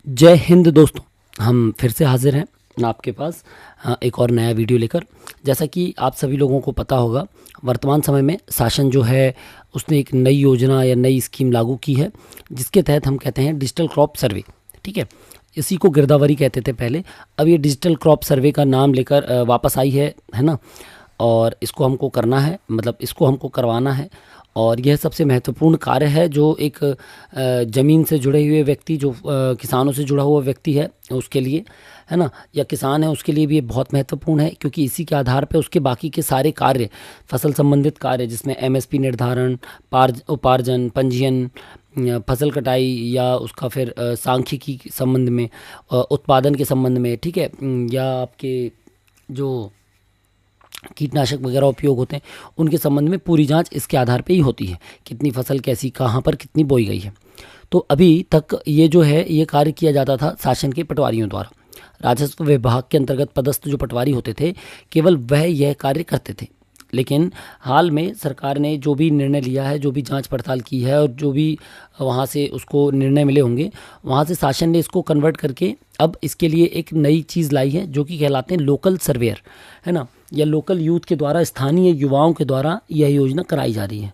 जय हिंद दोस्तों। हम फिर से हाजिर हैं आपके पास एक और नया वीडियो लेकर। जैसा कि आप सभी लोगों को पता होगा, वर्तमान समय में शासन जो है उसने एक नई योजना या नई स्कीम लागू की है, जिसके तहत हम कहते हैं डिजिटल क्रॉप सर्वे। ठीक है, इसी को गिरदावरी कहते थे पहले। अब ये डिजिटल क्रॉप सर्वे का नाम लेकर वापस आई है ना। और इसको हमको करना है, मतलब इसको हमको करवाना है। और यह सबसे महत्वपूर्ण कार्य है जो एक ज़मीन से जुड़े हुए व्यक्ति, जो किसानों से जुड़ा हुआ व्यक्ति है उसके लिए, है ना, या किसान है उसके लिए भी ये बहुत महत्वपूर्ण है, क्योंकि इसी के आधार पे उसके बाकी के सारे कार्य, फसल संबंधित कार्य जिसमें एमएसपी निर्धारण, उपार्जन, पंजीयन, फसल कटाई या उसका फिर सांख्यिकी के संबंध में, उत्पादन के संबंध में, ठीक है, या आपके जो कीटनाशक वगैरह उपयोग होते हैं उनके संबंध में पूरी जांच इसके आधार पे ही होती है। कितनी फसल कैसी, कहाँ पर कितनी बोई गई है। तो अभी तक ये जो है ये कार्य किया जाता था शासन के पटवारियों द्वारा। राजस्व विभाग के अंतर्गत पदस्थ जो पटवारी होते थे, केवल वह यह कार्य करते थे। लेकिन हाल में सरकार ने जो भी निर्णय लिया है, जो भी जांच पड़ताल की है और जो भी वहाँ से उसको निर्णय मिले होंगे, वहाँ से शासन ने इसको कन्वर्ट करके अब इसके लिए एक नई चीज़ लाई है, जो कि कहलाते हैं लोकल सर्वेयर, है ना, या लोकल यूथ के द्वारा, स्थानीय युवाओं के द्वारा यह योजना कराई जा रही है।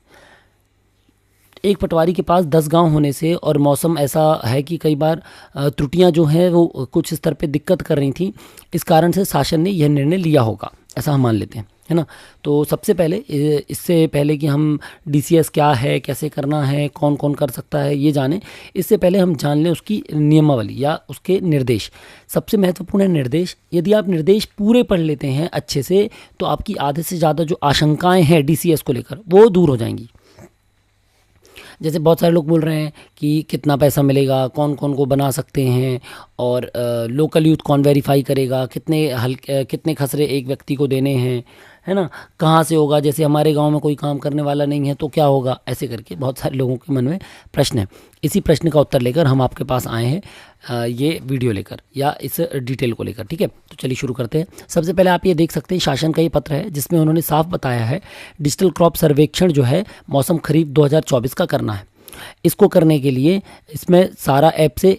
एक पटवारी के पास 10 गांव होने से, और मौसम ऐसा है कि कई बार त्रुटियां जो हैं वो कुछ स्तर पे दिक्कत कर रही थी, इस कारण से शासन ने यह निर्णय लिया होगा, ऐसा हम मान लेते हैं, है ना। तो सबसे पहले इससे पहले कि हम डीसीएस क्या है, कैसे करना है, कौन कौन कर सकता है, ये जानें, इससे पहले हम जान लें उसकी नियमावली या उसके निर्देश। सबसे महत्वपूर्ण है निर्देश। यदि आप निर्देश पूरे पढ़ लेते हैं अच्छे से, तो आपकी आधे से ज़्यादा जो आशंकाएं हैं डीसीएस को लेकर वो दूर हो जाएंगी। जैसे बहुत सारे लोग बोल रहे हैं कि कितना पैसा मिलेगा, कौन कौन को बना सकते हैं, और लोकल यूथ कौन वेरीफाई करेगा, कितने खसरे एक व्यक्ति को देने हैं, है ना, कहाँ से होगा, जैसे हमारे गांव में कोई काम करने वाला नहीं है तो क्या होगा, ऐसे करके बहुत सारे लोगों के मन में प्रश्न है। इसी प्रश्न का उत्तर लेकर हम आपके पास आए हैं, ये वीडियो लेकर या इस डिटेल को लेकर। ठीक है, तो चलिए शुरू करते हैं। सबसे पहले आप ये देख सकते हैं शासन का ये पत्र है, जिसमें उन्होंने साफ बताया है डिजिटल क्रॉप सर्वेक्षण जो है मौसम खरीफ 2024 का करना है। इसको करने के लिए इसमें सारा ऐप से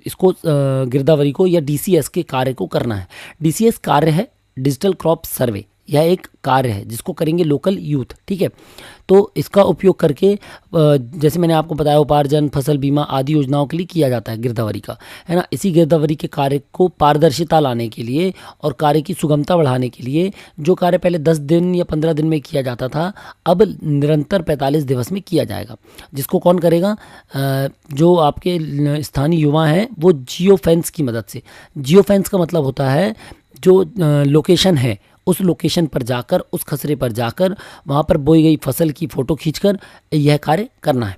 इसको गिरदावरी को या डीसीएस के कार्य को करना है। डीसीएस कार्य है डिजिटल क्रॉप सर्वे, यह एक कार्य है जिसको करेंगे लोकल यूथ। ठीक है, तो इसका उपयोग करके जैसे मैंने आपको बताया, उपार्जन, फसल बीमा आदि योजनाओं के लिए किया जाता है गिरदावरी का, है ना। इसी गिरदावरी के कार्य को पारदर्शिता लाने के लिए और कार्य की सुगमता बढ़ाने के लिए, जो कार्य पहले 10 दिन या 15 दिन में किया जाता था, अब निरंतर 45 दिवस में किया जाएगा। जिसको कौन करेगा? जो आपके स्थानीय युवा हैं वो जियो फेंस की मदद से। जियो फेंस का मतलब होता है जो लोकेशन है उस लोकेशन पर जाकर, उस खसरे पर जाकर, वहाँ पर बोई गई फसल की फ़ोटो खींचकर यह कार्य करना है।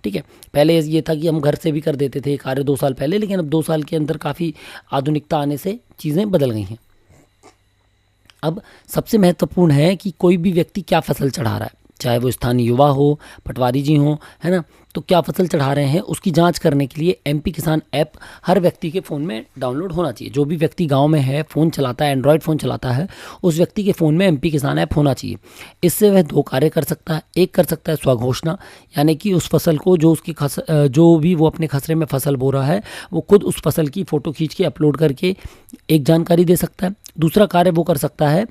ठीक है, पहले ये था कि हम घर से भी कर देते थे कार्य 2 साल पहले, लेकिन अब 2 साल के अंदर काफ़ी आधुनिकता आने से चीज़ें बदल गई हैं। अब सबसे महत्वपूर्ण है कि कोई भी व्यक्ति क्या फसल चढ़ा रहा है, चाहे वो स्थानीय युवा हो, पटवारी जी हों, है ना, तो क्या फसल चढ़ा रहे हैं उसकी जांच करने के लिए एमपी किसान ऐप हर व्यक्ति के फ़ोन में डाउनलोड होना चाहिए। जो भी व्यक्ति गांव में है, फ़ोन चलाता है, एंड्रॉयड फ़ोन चलाता है, उस व्यक्ति के फ़ोन में एमपी किसान ऐप होना चाहिए। इससे वह 2 कार्य कर सकता है। एक कर सकता है स्वघोषणा, यानी कि उस फसल को जो भी वो अपने खसरे में फसल बो रहा है, वो खुद उस फसल की फ़ोटो खींच के अपलोड करके एक जानकारी दे सकता है। दूसरा कार्य वो कर सकता है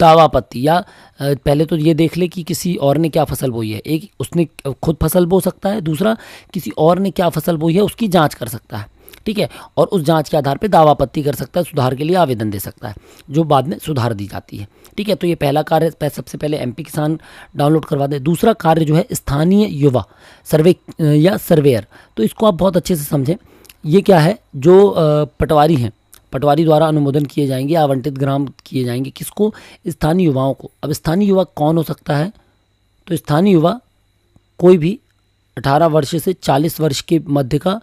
दावा आपत्ति, या पहले तो ये देख ले कि किसी और ने क्या फसल बोई है। एक उसने खुद फसल बो सकता है, दूसरा किसी और ने क्या फसल बोई है उसकी जांच कर सकता है। ठीक है, और उस जांच के आधार पे दावा आपत्ति कर सकता है, सुधार के लिए आवेदन दे सकता है, जो बाद में सुधार दी जाती है। ठीक है, तो ये पहला कार्य सबसे पहले एमपी किसान डाउनलोड करवा दे। दूसरा कार्य जो है स्थानीय युवा सर्वे या सर्वेयर, तो इसको आप बहुत अच्छे से समझें। ये क्या है? जो पटवारी हैं, पटवारी द्वारा अनुमोदन किए जाएंगे, आवंटित ग्राम किए जाएंगे। किसको? स्थानीय युवाओं को। अब स्थानीय युवा कौन हो सकता है? तो स्थानीय युवा कोई भी 18 वर्ष से 40 वर्ष के मध्य का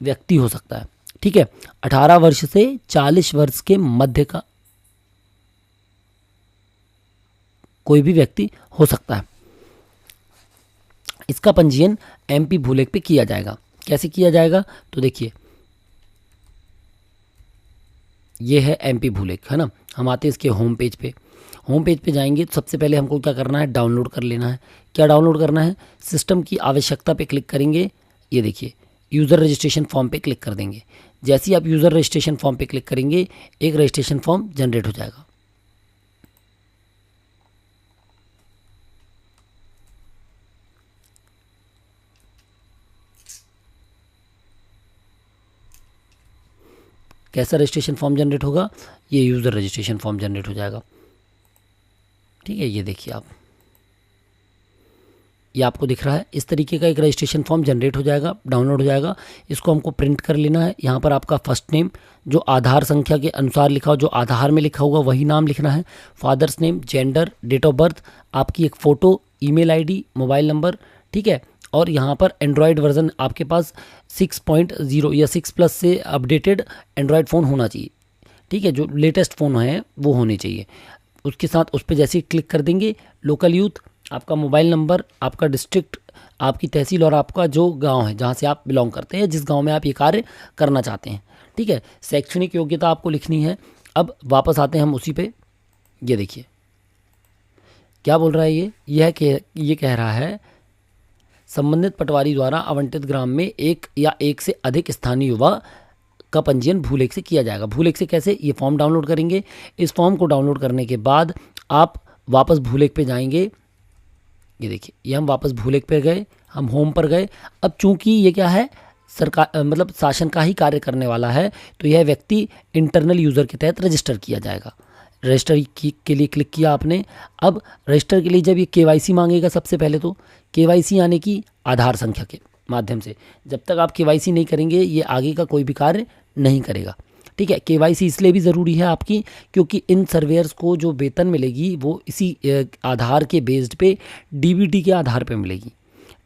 व्यक्ति हो सकता है। ठीक है, 18 वर्ष से 40 वर्ष के मध्य का कोई भी व्यक्ति हो सकता है। इसका पंजीयन एमपी भूलेख पे किया जाएगा। कैसे किया जाएगा? तो देखिए, ये है एमपी भूलेख, है ना। हम आते हैं इसके होम पेज पे। होम पेज पे जाएंगे तो सबसे पहले हमको क्या करना है? डाउनलोड कर लेना है। क्या डाउनलोड करना है? सिस्टम की आवश्यकता पे क्लिक करेंगे। ये देखिए यूज़र रजिस्ट्रेशन फॉर्म पे क्लिक कर देंगे। जैसे ही आप यूज़र रजिस्ट्रेशन फॉर्म पे क्लिक करेंगे एक रजिस्ट्रेशन फॉर्म जनरेट हो जाएगा। कैसा रजिस्ट्रेशन फॉर्म जनरेट होगा, ये यूज़र रजिस्ट्रेशन फॉर्म जनरेट हो जाएगा। ठीक है, ये देखिए आप, ये आपको दिख रहा है इस तरीके का एक रजिस्ट्रेशन फॉर्म जनरेट हो जाएगा, डाउनलोड हो जाएगा। इसको हमको प्रिंट कर लेना है। यहाँ पर आपका फर्स्ट नेम जो आधार संख्या के अनुसार लिखा हो, जो आधार में लिखा होगा वही नाम लिखना है। Father's name, gender, date of birth, आपकी एक photo, email ID, mobile number. ठीक है, और यहाँ पर एंड्रॉयड वर्जन आपके पास 6.0 या 6+ से अपडेटेड एंड्रॉयड फ़ोन होना चाहिए। ठीक है, जो लेटेस्ट फ़ोन है वो होने चाहिए। उसके साथ उस पर जैसे ही क्लिक कर देंगे, लोकल यूथ, आपका मोबाइल नंबर, आपका डिस्ट्रिक्ट, आपकी तहसील और आपका जो गांव है जहां से आप बिलोंग करते हैं, जिस गांव में आप ये कार्य करना चाहते हैं। ठीक है, शैक्षणिक योग्यता आपको लिखनी है। अब वापस आते हैं हम उसी पे। ये देखिए क्या बोल रहा है ये कह रहा है संबंधित पटवारी द्वारा आवंटित ग्राम में एक या एक से अधिक स्थानीय युवा का पंजीयन भूलेख से किया जाएगा। भूलेख से कैसे, ये फॉर्म डाउनलोड करेंगे। इस फॉर्म को डाउनलोड करने के बाद आप वापस भूलेख पे जाएंगे। ये देखिए, ये हम वापस भूलेख पे गए, हम होम पर गए। अब चूंकि ये क्या है, सरकार मतलब शासन का ही कार्य करने वाला है, तो यह व्यक्ति इंटरनल यूज़र के तहत रजिस्टर किया जाएगा। रजिस्टर के लिए क्लिक किया आपने। अब रजिस्टर के लिए जब ये केवाईसी मांगेगा, सबसे पहले तो केवाईसी यानी कि आधार संख्या के माध्यम से, जब तक आप केवाईसी नहीं करेंगे ये आगे का कोई भी कार्य नहीं करेगा। ठीक है, केवाईसी इसलिए भी ज़रूरी है आपकी, क्योंकि इन सर्वेयर्स को जो वेतन मिलेगी वो इसी आधार के बेस्ड पे डीबीटी के आधार पे मिलेगी।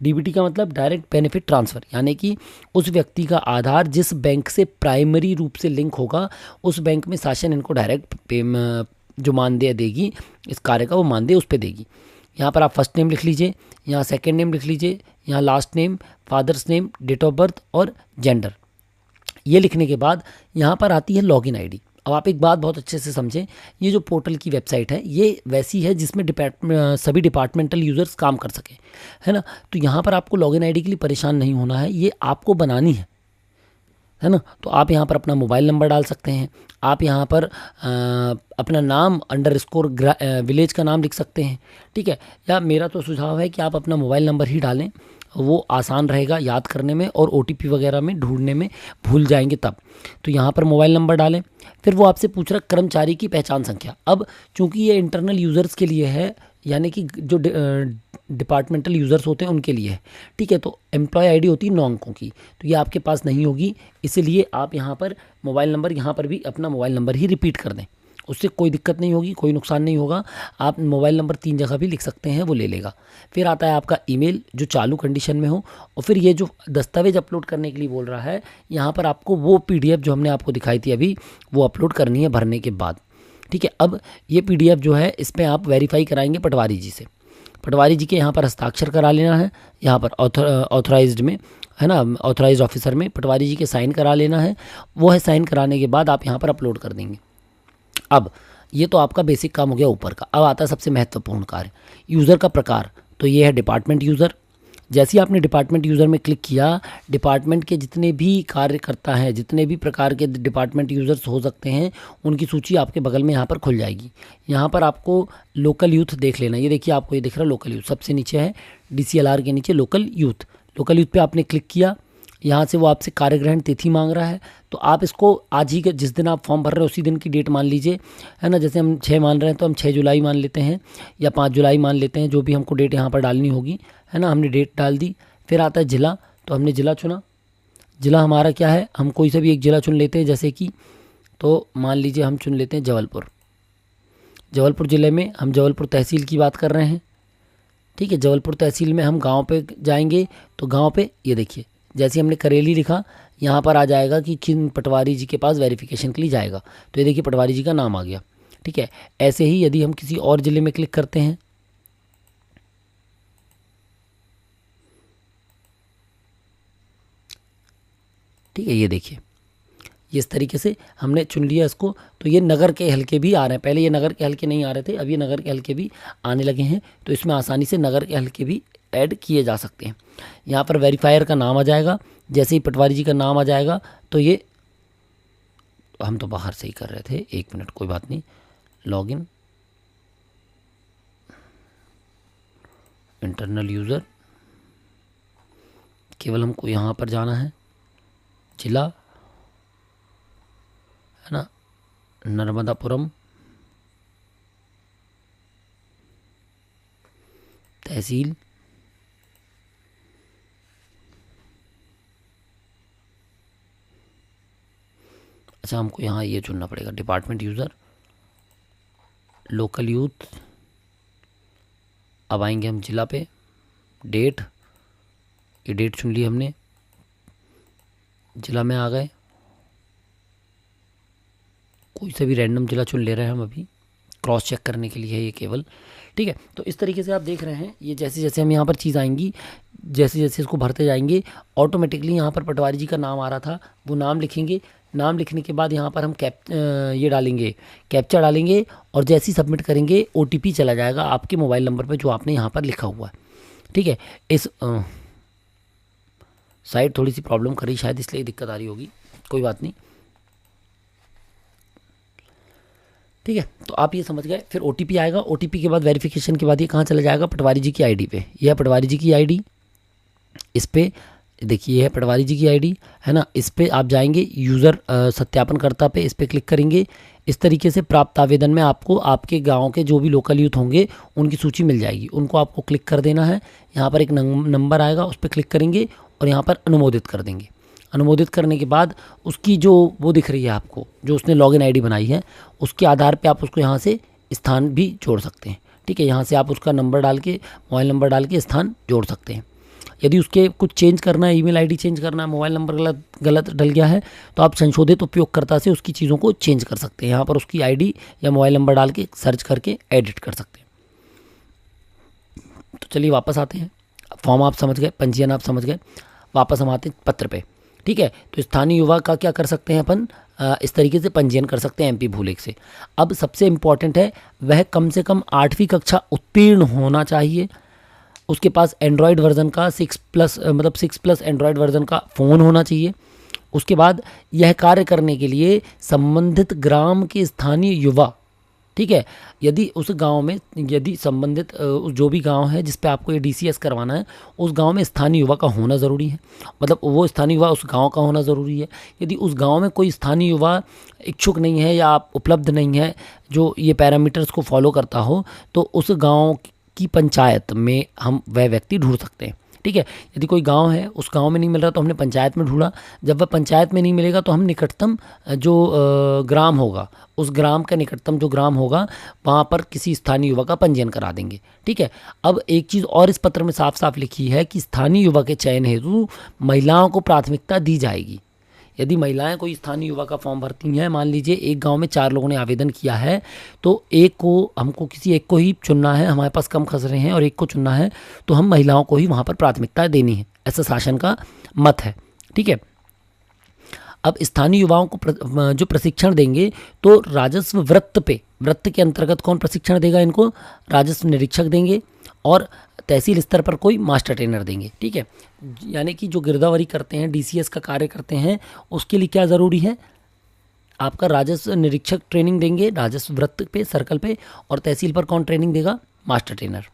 डीबीटी का मतलब डायरेक्ट बेनिफिट ट्रांसफ़र, यानी कि उस व्यक्ति का आधार जिस बैंक से प्राइमरी रूप से लिंक होगा, उस बैंक में शासन इनको डायरेक्ट जो मानदेय देगी इस कार्य का, वो मानदेय उस पर देगी। यहाँ पर आप फर्स्ट नेम लिख लीजिए, यहाँ सेकेंड नेम लिख लीजिए, यहाँ last name, father's name, date of birth और जेंडर। ये लिखने के बाद यहाँ पर आती है लॉगिन आईडी। अब आप एक बात बहुत अच्छे से समझें, ये जो पोर्टल की वेबसाइट है ये वैसी है जिसमें सभी डिपार्टमेंटल यूज़र्स काम कर सकें, है ना। तो यहाँ पर आपको लॉगिन आईडी के लिए परेशान नहीं होना है, ये आपको बनानी है ना। तो आप यहाँ पर अपना मोबाइल नंबर डाल सकते हैं, आप यहाँ पर अपना नाम अंडरस्कोर विलेज का नाम लिख सकते हैं। ठीक है, या मेरा तो सुझाव है कि आप अपना मोबाइल नंबर ही डालें, वो आसान रहेगा याद करने में और ओटीपी वगैरह में ढूंढने में भूल जाएंगे तब। तो यहाँ पर मोबाइल नंबर डालें। फिर वो आपसे पूछ रहा है कर्मचारी की पहचान संख्या। अब चूंकि ये इंटरनल यूज़र्स के लिए है, यानी कि जो डिपार्टमेंटल यूज़र्स होते हैं उनके लिए है। ठीक है, तो एम्प्लॉय आईडी होती है 9 अंकों की, तो ये आपके पास नहीं होगी, इसीलिए आप यहाँ पर मोबाइल नंबर, यहाँ पर भी अपना मोबाइल नंबर ही रिपीट कर दें, उससे कोई दिक्कत नहीं होगी, कोई नुकसान नहीं होगा। आप मोबाइल नंबर 3 जगह भी लिख सकते हैं, वो ले लेगा। फिर आता है आपका ईमेल जो चालू कंडीशन में हो, और फिर ये जो दस्तावेज अपलोड करने के लिए बोल रहा है, यहाँ पर आपको वो पीडीएफ जो हमने आपको दिखाई थी अभी, वो अपलोड करनी है भरने के बाद। ठीक है, अब ये पीडीएफ जो है इस पर आप वेरीफाई कराएंगे पटवारी जी से। पटवारी जी के यहाँ पर हस्ताक्षर करा लेना है, यहाँ पर ऑथराइज्ड में, है ना, ऑथराइज्ड ऑफिसर में पटवारी जी के साइन करा लेना है। वो है साइन कराने के बाद आप यहाँ पर अपलोड कर देंगे। अब ये तो आपका बेसिक काम हो गया ऊपर का। अब आता है सबसे महत्वपूर्ण कार्य, यूज़र का प्रकार। तो ये है डिपार्टमेंट यूज़र। जैसे ही आपने डिपार्टमेंट यूज़र में क्लिक किया, डिपार्टमेंट के जितने भी कार्यकर्ता हैं, जितने भी प्रकार के डिपार्टमेंट यूज़र्स हो सकते हैं, उनकी सूची आपके बगल में यहाँ पर खुल जाएगी। यहाँ पर आपको लोकल यूथ देख लेना। ये देखिए आपको ये दिख रहा है लोकल यूथ, सबसे नीचे है DCLR के नीचे लोकल यूथ। लोकल यूथ पे आपने क्लिक किया, यहाँ से वो आपसे कार्यग्रहण तिथि मांग रहा है, तो आप इसको आज ही के जिस दिन आप फॉर्म भर रहे हैं उसी दिन की डेट मान लीजिए, है ना। जैसे हम 6 मान रहे हैं तो हम 6 जुलाई मान लेते हैं या 5 जुलाई मान लेते हैं, जो भी हमको डेट यहाँ पर डालनी होगी, है ना। हमने डेट डाल दी। फिर आता है जिला, तो हमने जिला चुना। जिला हमारा क्या है, हम कोई से भी एक जिला चुन लेते हैं, जैसे कि तो मान लीजिए हम चुन लेते हैं जबलपुर। जबलपुर ज़िले में हम जबलपुर तहसील की बात कर रहे हैं। ठीक है, जबलपुर तहसील में हम गाँव पे जाएंगे, तो गाँव पे ये देखिए जैसे हमने करेली लिखा, यहाँ पर आ जाएगा कि किन पटवारी जी के पास वेरिफिकेशन के लिए जाएगा, तो ये देखिए पटवारी जी का नाम आ गया। ठीक है, ऐसे ही यदि हम किसी और ज़िले में क्लिक करते हैं, ठीक है, ये देखिए ये इस तरीके से हमने चुन लिया इसको। तो ये नगर के हल्के भी आ रहे हैं, पहले ये नगर के हल्के नहीं आ रहे थे, अब ये नगर के हल्के भी आने लगे हैं। तो इसमें आसानी से नगर के हल्के भी ऐड किए जा सकते हैं। यहाँ पर वेरीफायर का नाम आ जाएगा, जैसे ही पटवारी जी का नाम आ जाएगा तो ये, हम तो बाहर से ही कर रहे थे, 1 मिनट कोई बात नहीं। लॉगिन इंटरनल यूज़र, केवल हमको यहाँ पर जाना है, जिला है ना नर्मदापुरम, तहसील अच्छा हमको यहाँ ये चुनना पड़ेगा, डिपार्टमेंट यूज़र, लोकल यूथ। अब आएंगे हम जिला पे, डेट, ये डेट चुन ली हमने, जिला में आ गए, कोई से भी रैंडम जिला चुन ले रहे हैं हम अभी, क्रॉस चेक करने के लिए है ये केवल। ठीक है, तो इस तरीके से आप देख रहे हैं, ये जैसे जैसे हम यहाँ पर चीज़ आएंगी, जैसे जैसे इसको भरते जाएंगे, ऑटोमेटिकली यहाँ पर पटवारी जी का नाम आ रहा था, वो नाम लिखेंगे। नाम लिखने के बाद यहाँ पर हम ये डालेंगे, कैप्चा डालेंगे, और जैसे ही सबमिट करेंगे OTP चला जाएगा आपके मोबाइल नंबर पर जो आपने यहाँ पर लिखा हुआ है। ठीक है, इस साइट थोड़ी सी प्रॉब्लम करी शायद, इसलिए दिक्कत आ रही होगी, कोई बात नहीं। ठीक है, तो आप ये समझ गए। फिर OTP आएगा, OTP के बाद वेरिफिकेशन के बाद ये कहाँ चला जाएगा, पटवारी जी की ID पे। यह है पटवारी जी की ID, इस पे देखिए ये है पटवारी जी की ID है ना। इस पे आप जाएंगे यूज़र सत्यापनकर्ता पे, इस पे क्लिक करेंगे। इस तरीके से प्राप्त आवेदन में आपको आपके गांव के जो भी लोकल यूथ होंगे उनकी सूची मिल जाएगी, उनको आपको क्लिक कर देना है। यहाँ पर एक नंबर आएगा, उस पर क्लिक करेंगे और यहाँ पर अनुमोदित कर देंगे। अनुमोदित करने के बाद उसकी जो वो दिख रही है आपको, जो उसने लॉगिन ID बनाई है, उसके आधार पे आप उसको यहाँ से स्थान भी जोड़ सकते हैं। ठीक है, यहाँ से आप उसका नंबर डाल के, मोबाइल नंबर डाल के स्थान जोड़ सकते हैं। यदि उसके कुछ चेंज करना है, ईमेल ID चेंज करना है, मोबाइल नंबर गलत डल गया है, तो आप संशोधित उपयोगकर्ता से उसकी चीज़ों को चेंज कर सकते हैं। यहाँ पर उसकी ID या मोबाइल नंबर डाल के सर्च करके एडिट कर सकते हैं। तो चलिए वापस आते हैं, फॉर्म आप समझ गए, पंजीयन आप समझ गए, वापस हम आते हैं पत्र पे। ठीक है, तो स्थानीय युवा का क्या कर सकते हैं अपन, इस तरीके से पंजीयन कर सकते हैं MP भूलेख से। अब सबसे इम्पॉर्टेंट है, वह कम से कम 8वीं कक्षा उत्तीर्ण होना चाहिए, उसके पास एंड्रॉयड वर्जन का 6+ एंड्रॉयड वर्जन का फ़ोन होना चाहिए। उसके बाद यह कार्य करने के लिए संबंधित ग्राम के स्थानीय युवा, ठीक है, यदि उस गांव में, यदि संबंधित जो भी गांव है जिस पे आपको ये DCS करवाना है, उस गांव में स्थानीय युवा का होना ज़रूरी है। मतलब वो स्थानीय युवा उस गांव का होना ज़रूरी है। यदि उस गांव में कोई स्थानीय युवा इच्छुक नहीं है या आप उपलब्ध नहीं है जो ये पैरामीटर्स को फॉलो करता हो, तो उस गांव की पंचायत में हम वह व्यक्ति ढूंढ सकते हैं। ठीक है, यदि कोई गांव है, उस गांव में नहीं मिल रहा तो हमने पंचायत में ढूंढा, जब वह पंचायत में नहीं मिलेगा तो हम निकटतम जो ग्राम होगा, उस ग्राम का निकटतम जो ग्राम होगा वहाँ पर किसी स्थानीय युवा का पंजीयन करा देंगे। ठीक है, अब एक चीज़ और इस पत्र में साफ साफ लिखी है कि स्थानीय युवा के चयन हेतु महिलाओं को प्राथमिकता दी जाएगी। यदि महिलाएं कोई स्थानीय युवा का फॉर्म भरती हैं, मान लीजिए एक गांव में 4 लोगों ने आवेदन किया है, तो हमको किसी एक को ही चुनना है, हमारे पास कम खसरे हैं और एक को चुनना है, तो हम महिलाओं को ही वहां पर प्राथमिकता देनी है, ऐसा शासन का मत है। ठीक है, अब स्थानीय युवाओं को जो प्रशिक्षण देंगे, तो राजस्व वृत्त के अंतर्गत कौन प्रशिक्षण देगा इनको, राजस्व निरीक्षक देंगे और तहसील स्तर पर कोई मास्टर ट्रेनर देंगे। ठीक है, यानी कि जो गिरदावरी करते हैं, DCS का कार्य करते हैं, उसके लिए क्या ज़रूरी है, आपका राजस्व निरीक्षक ट्रेनिंग देंगे राजस्व वृत्त पे, सर्कल पे, और तहसील पर कौन ट्रेनिंग देगा, मास्टर ट्रेनर।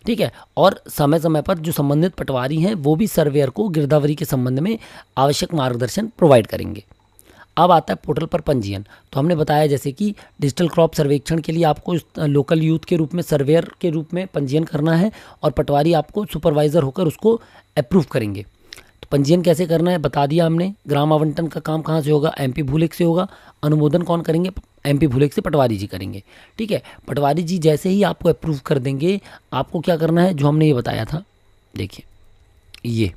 ठीक है, और समय समय पर जो संबंधित पटवारी हैं वो भी सर्वेयर को गिरदावरी के संबंध में आवश्यक मार्गदर्शन प्रोवाइड करेंगे। अब आता है पोर्टल पर पंजीयन। तो हमने बताया जैसे कि डिजिटल क्रॉप सर्वेक्षण के लिए आपको लोकल यूथ के रूप में, सर्वेयर के रूप में पंजीयन करना है, और पटवारी आपको सुपरवाइज़र होकर उसको अप्रूव करेंगे। तो पंजीयन कैसे करना है बता दिया हमने। ग्राम आवंटन का काम कहाँ से होगा, MP भूलेख से होगा। अनुमोदन कौन करेंगे, MP भूलेख से पटवारी जी करेंगे। ठीक है, पटवारी जी जैसे ही आपको अप्रूव कर देंगे, आपको क्या करना है, जो हमने ये बताया था, देखिए ये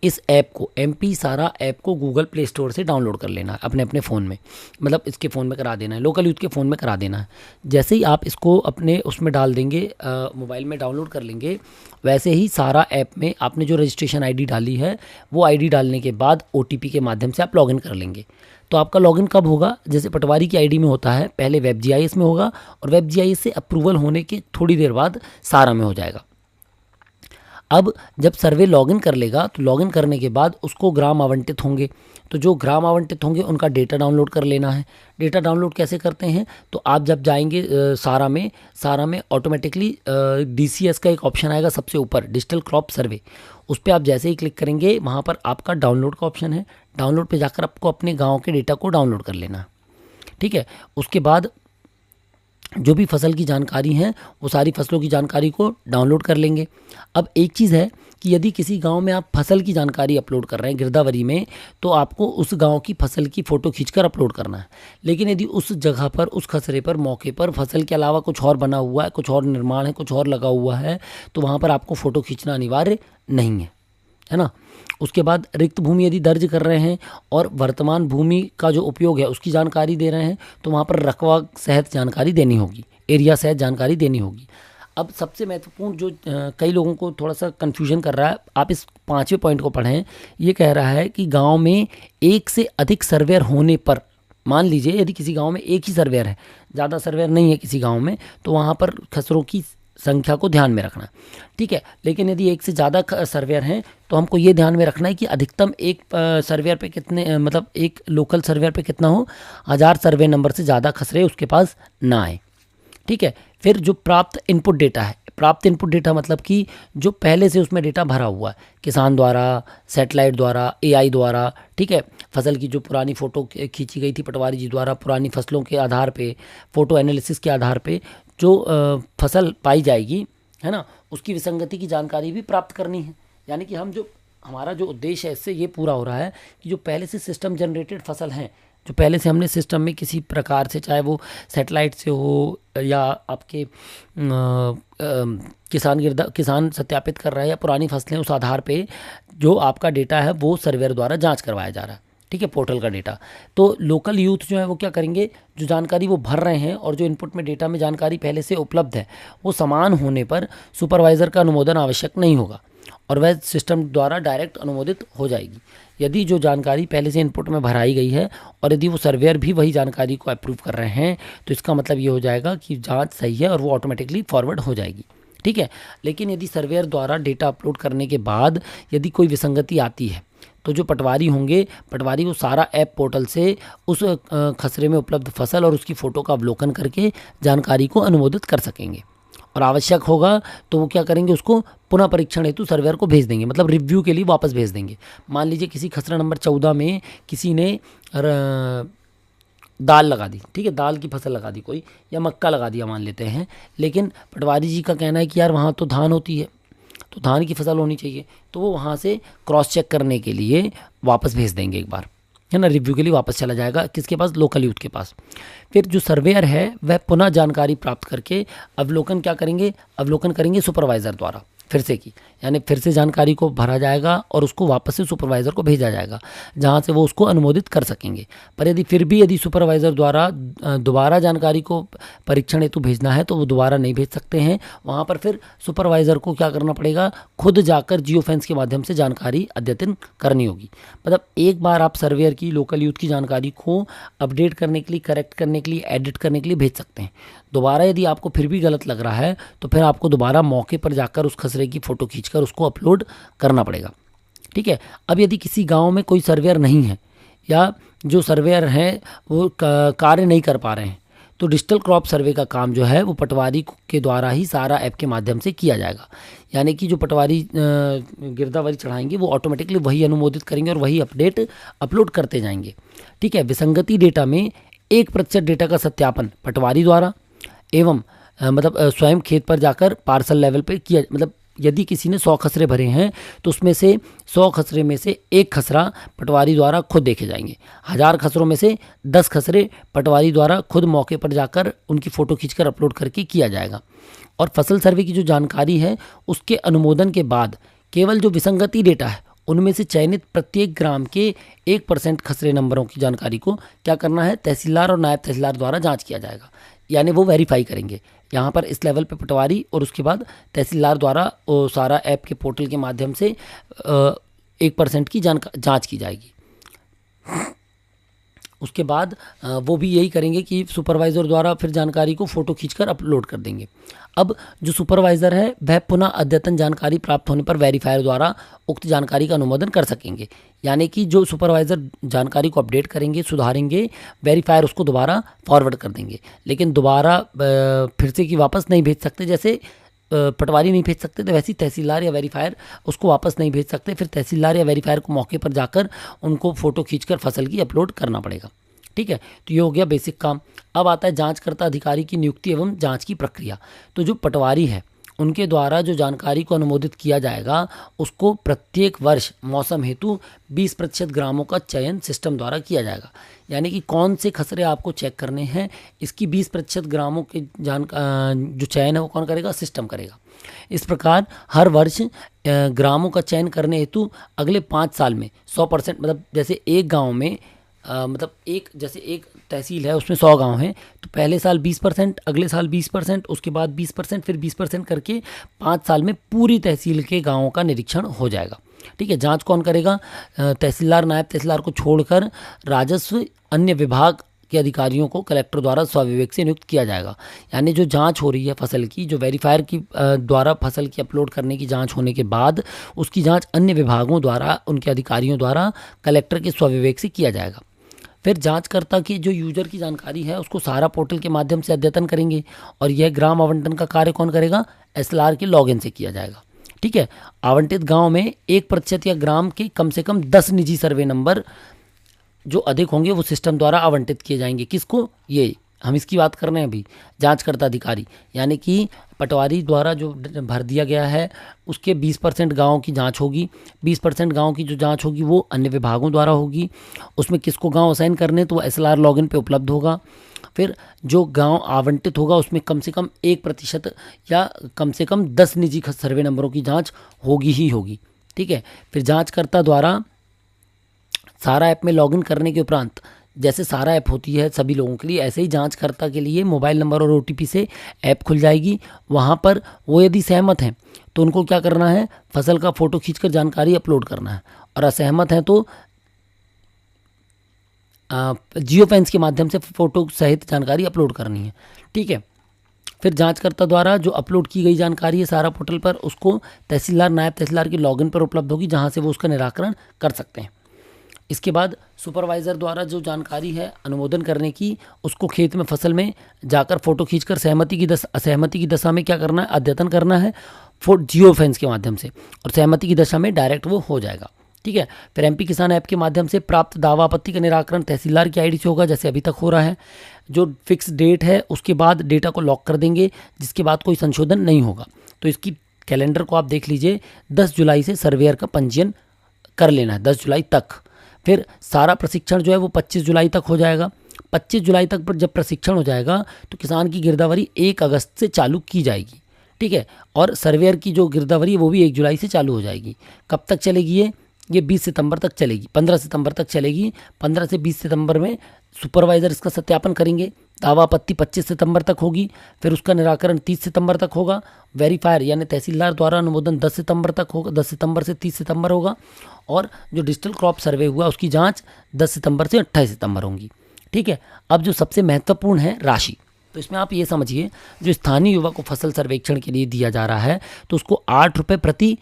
इस ऐप को MP सारा ऐप को गूगल प्ले स्टोर से डाउनलोड कर लेना है अपने अपने फ़ोन में, मतलब इसके फ़ोन में करा देना है, लोकल यूथ के फ़ोन में करा देना है। जैसे ही आप इसको अपने उसमें डाल देंगे, मोबाइल में डाउनलोड कर लेंगे, वैसे ही सारा ऐप में आपने जो रजिस्ट्रेशन ID डाली है वो ID डालने के बाद OTP के माध्यम से आप लॉगिन कर लेंगे। तो आपका लॉगिन कब होगा, जैसे पटवारी की ID में होता है, पहले वेब GIS में होगा और वेब GIS से अप्रूवल होने के थोड़ी देर बाद सारा में हो जाएगा। अब जब सर्वे लॉगिन कर लेगा तो लॉगिन करने के बाद उसको ग्राम आवंटित होंगे, तो जो ग्राम आवंटित होंगे उनका डेटा डाउनलोड कर लेना है। डेटा डाउनलोड कैसे करते हैं, तो आप जब जाएंगे सारा में ऑटोमेटिकली DCS का एक ऑप्शन आएगा सबसे ऊपर, डिजिटल क्रॉप सर्वे। उस पर आप जैसे ही क्लिक करेंगे वहाँ पर आपका डाउनलोड का ऑप्शन है, डाउनलोड पे जाकर आपको अपने गाँव के डेटा को डाउनलोड कर लेना है। ठीक है, उसके बाद जो भी फसल की जानकारी है वो सारी फसलों की जानकारी को डाउनलोड कर लेंगे। अब एक चीज़ है कि यदि किसी गांव में आप फसल की जानकारी अपलोड कर रहे हैं गिरदावरी में, तो आपको उस गांव की फसल की फ़ोटो खींचकर अपलोड करना है। लेकिन यदि उस जगह पर, उस खसरे पर, मौके पर फसल के अलावा कुछ और बना हुआ है, कुछ और निर्माण है, कुछ और लगा हुआ है, तो वहाँ पर आपको फ़ोटो खींचना अनिवार्य नहीं है ना। उसके बाद रिक्त भूमि यदि दर्ज कर रहे हैं और वर्तमान भूमि का जो उपयोग है उसकी जानकारी दे रहे हैं, तो वहाँ पर रकबा सहित जानकारी देनी होगी, एरिया सहित जानकारी देनी होगी। अब सबसे महत्वपूर्ण जो कई लोगों को थोड़ा सा कन्फ्यूजन कर रहा है, आप इस 5वें पॉइंट को पढ़ें। ये कह रहा है कि गांव में एक से अधिक सर्वेयर होने पर, मान लीजिए यदि किसी गांव में एक ही सर्वेयर है, ज़्यादा सर्वेयर नहीं है किसी गांव में, तो वहाँ पर खसरों की संख्या को ध्यान में रखना। ठीक है, लेकिन यदि एक से ज़्यादा सर्वेयर हैं तो हमको ये ध्यान में रखना है कि अधिकतम एक सर्वेयर पे कितने, मतलब एक लोकल सर्वेयर पे कितना हो, 1000 सर्वे नंबर से ज़्यादा खसरे उसके पास ना आए। ठीक है, फिर जो प्राप्त इनपुट डेटा है, प्राप्त इनपुट डेटा मतलब कि जो पहले से उसमें डेटा भरा हुआ है, किसान द्वारा, सैटेलाइट द्वारा, AI द्वारा, ठीक है, फसल की जो पुरानी फ़ोटो खींची गई थी पटवारी जी द्वारा, पुरानी फसलों के आधार पे, फ़ोटो एनालिसिस के आधार पे जो फसल पाई जाएगी, है ना, उसकी विसंगति की जानकारी भी प्राप्त करनी है। यानी कि हमारा जो उद्देश्य है इससे ये पूरा हो रहा है कि जो पहले से सिस्टम जनरेटेड फसल हैं, जो पहले से हमने सिस्टम में किसी प्रकार से, चाहे वो सैटेलाइट से हो या आपके किसान सत्यापित कर रहा है या पुरानी फसलें, उस आधार पे जो आपका डेटा है वो सर्वेयर द्वारा जांच करवाया जा रहा है। ठीक है, पोर्टल का डेटा। तो लोकल यूथ जो है वो क्या करेंगे, जो जानकारी वो भर रहे हैं और जो इनपुट में डेटा में जानकारी पहले से उपलब्ध है वो समान होने पर सुपरवाइज़र का अनुमोदन आवश्यक नहीं होगा और वह सिस्टम द्वारा डायरेक्ट अनुमोदित हो जाएगी। यदि जो जानकारी पहले से इनपुट में भराई गई है और यदि वो सर्वेयर भी वही जानकारी को अप्रूव कर रहे हैं, तो इसका मतलब ये हो जाएगा कि जांच सही है और वो ऑटोमेटिकली फॉरवर्ड हो जाएगी। ठीक है, लेकिन यदि सर्वेयर द्वारा डेटा अपलोड करने के बाद यदि कोई विसंगति आती है, तो जो पटवारी होंगे, पटवारी वो सारा ऐप पोर्टल से उस खसरे में उपलब्ध फसल और उसकी फ़ोटो का अवलोकन करके जानकारी को अनुमोदित कर सकेंगे और आवश्यक होगा तो वो क्या करेंगे, उसको पुनः परीक्षण हेतु सर्वेयर को भेज देंगे, मतलब रिव्यू के लिए वापस भेज देंगे। मान लीजिए किसी खसरा नंबर 14 में किसी ने दाल लगा दी, ठीक है, दाल की फसल लगा दी कोई, या मक्का लगा दिया मान लेते हैं, लेकिन पटवारी जी का कहना है कि यार वहाँ तो धान होती है, तो धान की फसल होनी चाहिए, तो वो वहाँ से क्रॉस चेक करने के लिए वापस भेज देंगे एक बार, है ना, रिव्यू के लिए वापस चला जाएगा किसके पास, लोकल यूथ के पास। फिर जो सर्वेयर है वह पुनः जानकारी प्राप्त करके अवलोकन क्या करेंगे, अवलोकन करेंगे सुपरवाइज़र द्वारा फिर से की, यानी फिर से जानकारी को भरा जाएगा और उसको वापस से सुपरवाइज़र को भेजा जाएगा जहां से वो उसको अनुमोदित कर सकेंगे। पर यदि सुपरवाइज़र द्वारा दोबारा जानकारी को परीक्षण हेतु भेजना है तो वो दोबारा नहीं भेज सकते हैं। वहां पर फिर सुपरवाइज़र को क्या करना पड़ेगा, खुद जाकर जियो फेंस के माध्यम से जानकारी अद्यतन करनी होगी। मतलब एक बार आप सर्वेयर की, लोकल यूथ की जानकारी को अपडेट करने के लिए, करेक्ट करने के लिए, एडिट करने के लिए भेज सकते हैं। दोबारा यदि आपको फिर भी गलत लग रहा है तो फिर आपको दोबारा मौके पर जाकर उस खसरे की फ़ोटो खींचकर उसको अपलोड करना पड़ेगा। ठीक है, अब यदि किसी गांव में कोई सर्वेयर नहीं है या जो सर्वेयर हैं वो कार्य नहीं कर पा रहे हैं, तो डिजिटल क्रॉप सर्वे का काम जो है वो पटवारी के द्वारा ही सारा ऐप के माध्यम से किया जाएगा। यानी कि जो पटवारी गिरदावरी चढ़ाएंगे वो ऑटोमेटिकली वही अनुमोदित करेंगे और वही अपडेट अपलोड करते जाएंगे। ठीक है, विसंगति डेटा में 1% डेटा का सत्यापन पटवारी द्वारा एवं मतलब स्वयं खेत पर जाकर पार्सल लेवल पर किया, मतलब यदि किसी ने 100 खसरे भरे हैं तो उसमें से 100 खसरे में से 1 खसरा पटवारी द्वारा खुद देखे जाएंगे, 1000 खसरों में से 10 खसरे पटवारी द्वारा खुद मौके पर जाकर उनकी फ़ोटो खींचकर अपलोड करके किया जाएगा। और फसल सर्वे की जो जानकारी है उसके अनुमोदन के बाद केवल जो विसंगति डेटा है उनमें से चयनित प्रत्येक ग्राम के 1% खसरे नंबरों की जानकारी को क्या करना है, तहसीलदार और नायब तहसीलदार द्वारा जांच किया जाएगा, यानी वो वेरीफाई करेंगे। यहाँ पर इस लेवल पे पटवारी और उसके बाद तहसीलदार द्वारा वो सारा ऐप के पोर्टल के माध्यम से 1% की जांच की जाएगी। उसके बाद वो भी यही करेंगे कि सुपरवाइज़र द्वारा फिर जानकारी को फ़ोटो खींचकर अपलोड कर देंगे। अब जो सुपरवाइज़र है वह पुनः अद्यतन जानकारी प्राप्त होने पर वेरीफायर द्वारा उक्त जानकारी का अनुमोदन कर सकेंगे, यानी कि जो सुपरवाइज़र जानकारी को अपडेट करेंगे, सुधारेंगे, वेरीफायर उसको दोबारा फॉरवर्ड कर देंगे, लेकिन दोबारा फिर से कि वापस नहीं भेज सकते। जैसे पटवारी नहीं भेज सकते तो वैसे ही तहसीलदार या वेरीफायर उसको वापस नहीं भेज सकते। फिर तहसीलदार या वेरीफायर को मौके पर जाकर उनको फ़ोटो खींचकर फसल की अपलोड करना पड़ेगा। ठीक है, तो ये हो गया बेसिक काम। अब आता है जांचकर्ता अधिकारी की नियुक्ति एवं जांच की प्रक्रिया। तो जो पटवारी है उनके द्वारा जो जानकारी को अनुमोदित किया जाएगा उसको प्रत्येक वर्ष मौसम हेतु 20% ग्रामों का चयन सिस्टम द्वारा किया जाएगा, यानी कि कौन से खसरे आपको चेक करने हैं इसकी 20% ग्रामों के जो चयन है वो कौन करेगा, सिस्टम करेगा। इस प्रकार हर वर्ष ग्रामों का चयन करने हेतु अगले 5 साल में 100%, मतलब जैसे एक गाँव में मतलब जैसे एक तहसील है उसमें 100 गांव हैं, तो पहले साल 20%, अगले साल 20%, उसके बाद 20%, फिर 20% करके 5 साल में पूरी तहसील के गांवों का निरीक्षण हो जाएगा। ठीक है, जांच कौन करेगा, तहसीलदार, नायब तहसीलदार को छोड़कर राजस्व अन्य विभाग के अधिकारियों को कलेक्टर द्वारा स्वविवेक से नियुक्त किया जाएगा। यानी जो जांच हो रही है फसल की, जो वेरीफायर की द्वारा फसल की अपलोड करने की जांच होने के बाद उसकी जांच अन्य विभागों द्वारा, उनके अधिकारियों द्वारा कलेक्टर के स्वविवेक से किया जाएगा। फिर जांचकर्ता की जो यूजर की जानकारी है उसको सारा पोर्टल के माध्यम से अद्यतन करेंगे, और यह ग्राम आवंटन का कार्य कौन करेगा, एसएलआर के लॉगिन से किया जाएगा। ठीक है, आवंटित गांव में 1% या ग्राम के कम से कम 10 निजी सर्वे नंबर जो अधिक होंगे वो सिस्टम द्वारा आवंटित किए जाएंगे। किसको, ये हम इसकी बात कर रहे हैं अभी, जांचकर्ता अधिकारी, यानी कि पटवारी द्वारा जो भर दिया गया है उसके 20% गाँव की जांच होगी। 20% गाँव की जो जांच होगी वो अन्य विभागों द्वारा होगी। उसमें किसको गांव असाइन करने, तो वो एसएलआर लॉगिन पे उपलब्ध होगा। फिर जो गांव आवंटित होगा उसमें कम से कम 1% या कम से कम 10 निजी सर्वे नंबरों की जाँच होगी ही होगी। ठीक है, फिर जाँचकर्ता द्वारा सारा ऐप में लॉगिन करने के उपरांत, जैसे सारा ऐप होती है सभी लोगों के लिए, ऐसे ही जांचकर्ता के लिए मोबाइल नंबर और ओटीपी से ऐप खुल जाएगी। वहां पर वो यदि सहमत हैं तो उनको क्या करना है, फसल का फ़ोटो खींचकर जानकारी अपलोड करना है, और असहमत हैं तो जियो फेंस के माध्यम से फ़ोटो सहित जानकारी अपलोड करनी है। ठीक है, फिर जांचकर्ता द्वारा जो अपलोड की गई जानकारी है सारा पोर्टल पर, उसको तहसीलदार, नायब तहसीलदार के लॉगिन पर उपलब्ध होगी, जहाँ से वो उसका निराकरण कर सकते हैं। इसके बाद सुपरवाइज़र द्वारा जो जानकारी है अनुमोदन करने की, उसको खेत में फसल में जाकर फ़ोटो खींचकर असहमति की दशा में क्या करना है, अद्यतन करना है जियो फेंस के माध्यम से, और सहमति की दशा में डायरेक्ट वो हो जाएगा। ठीक है, फिर एमपी किसान ऐप के माध्यम से प्राप्त दावा आपत्ति का निराकरण तहसीलदार की आईडी से होगा, जैसे अभी तक हो रहा है। जो फिक्स डेट है उसके बाद डेटा को लॉक कर देंगे, जिसके बाद कोई संशोधन नहीं होगा। तो इसकी कैलेंडर को आप देख लीजिए, 10 जुलाई से सर्वेयर का पंजीयन कर लेना है, 10 जुलाई तक। फिर सारा प्रशिक्षण जो है वो 25 जुलाई तक हो जाएगा। 25 जुलाई तक पर जब प्रशिक्षण हो जाएगा तो किसान की गिरदावरी 1 अगस्त से चालू की जाएगी। ठीक है, और सर्वेयर की जो गिरदावरी है वो भी 1 जुलाई से चालू हो जाएगी। कब तक चलेगी ये 20 सितंबर तक चलेगी, 15 सितंबर तक चलेगी। 15 से 20 सितंबर में सुपरवाइज़र इसका सत्यापन करेंगे। दावा आपत्ति 25 सितंबर तक होगी, फिर उसका निराकरण 30 सितंबर तक होगा। वेरीफायर यानी तहसीलदार द्वारा अनुमोदन 10 सितंबर तक होगा, 10 सितंबर से 30 सितंबर होगा। और जो डिजिटल क्रॉप सर्वे हुआ उसकी जांच 10 सितंबर से 28 सितंबर होंगी। ठीक है, अब जो सबसे महत्वपूर्ण है राशि, तो इसमें आप ये समझिए, जो स्थानीय युवा को फसल सर्वेक्षण के लिए दिया जा रहा है तो उसको 8 रुपये प्रति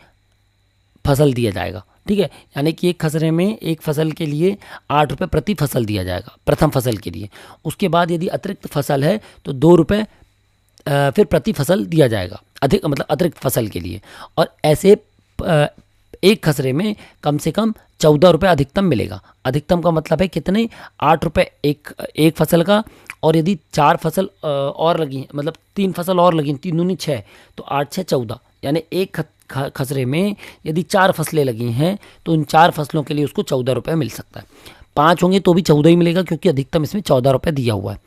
फसल दिया जाएगा। ठीक है, यानी कि एक खसरे में एक फसल के लिए 8 रुपये प्रति फसल दिया जाएगा प्रथम फसल के लिए। उसके बाद यदि अतिरिक्त फसल है तो 2 रुपये फिर प्रति फसल दिया जाएगा, अतिरिक्त फसल के लिए। और ऐसे एक खसरे में कम से कम 14 रुपये अधिकतम मिलेगा। अधिकतम का मतलब है कितने, 8 रुपये एक फसल का, और यदि 4 फसल और लगी, मतलब 3 फसल और लगी, 3 दूनी 6, तो 8 6 14, यानी एक खसरे में यदि 4 फसलें लगी हैं तो उन 4 फसलों के लिए उसको 14 रुपये मिल सकता है। 5 होंगे तो भी 14 ही मिलेगा, क्योंकि अधिकतम इसमें 14 रुपये दिया हुआ है।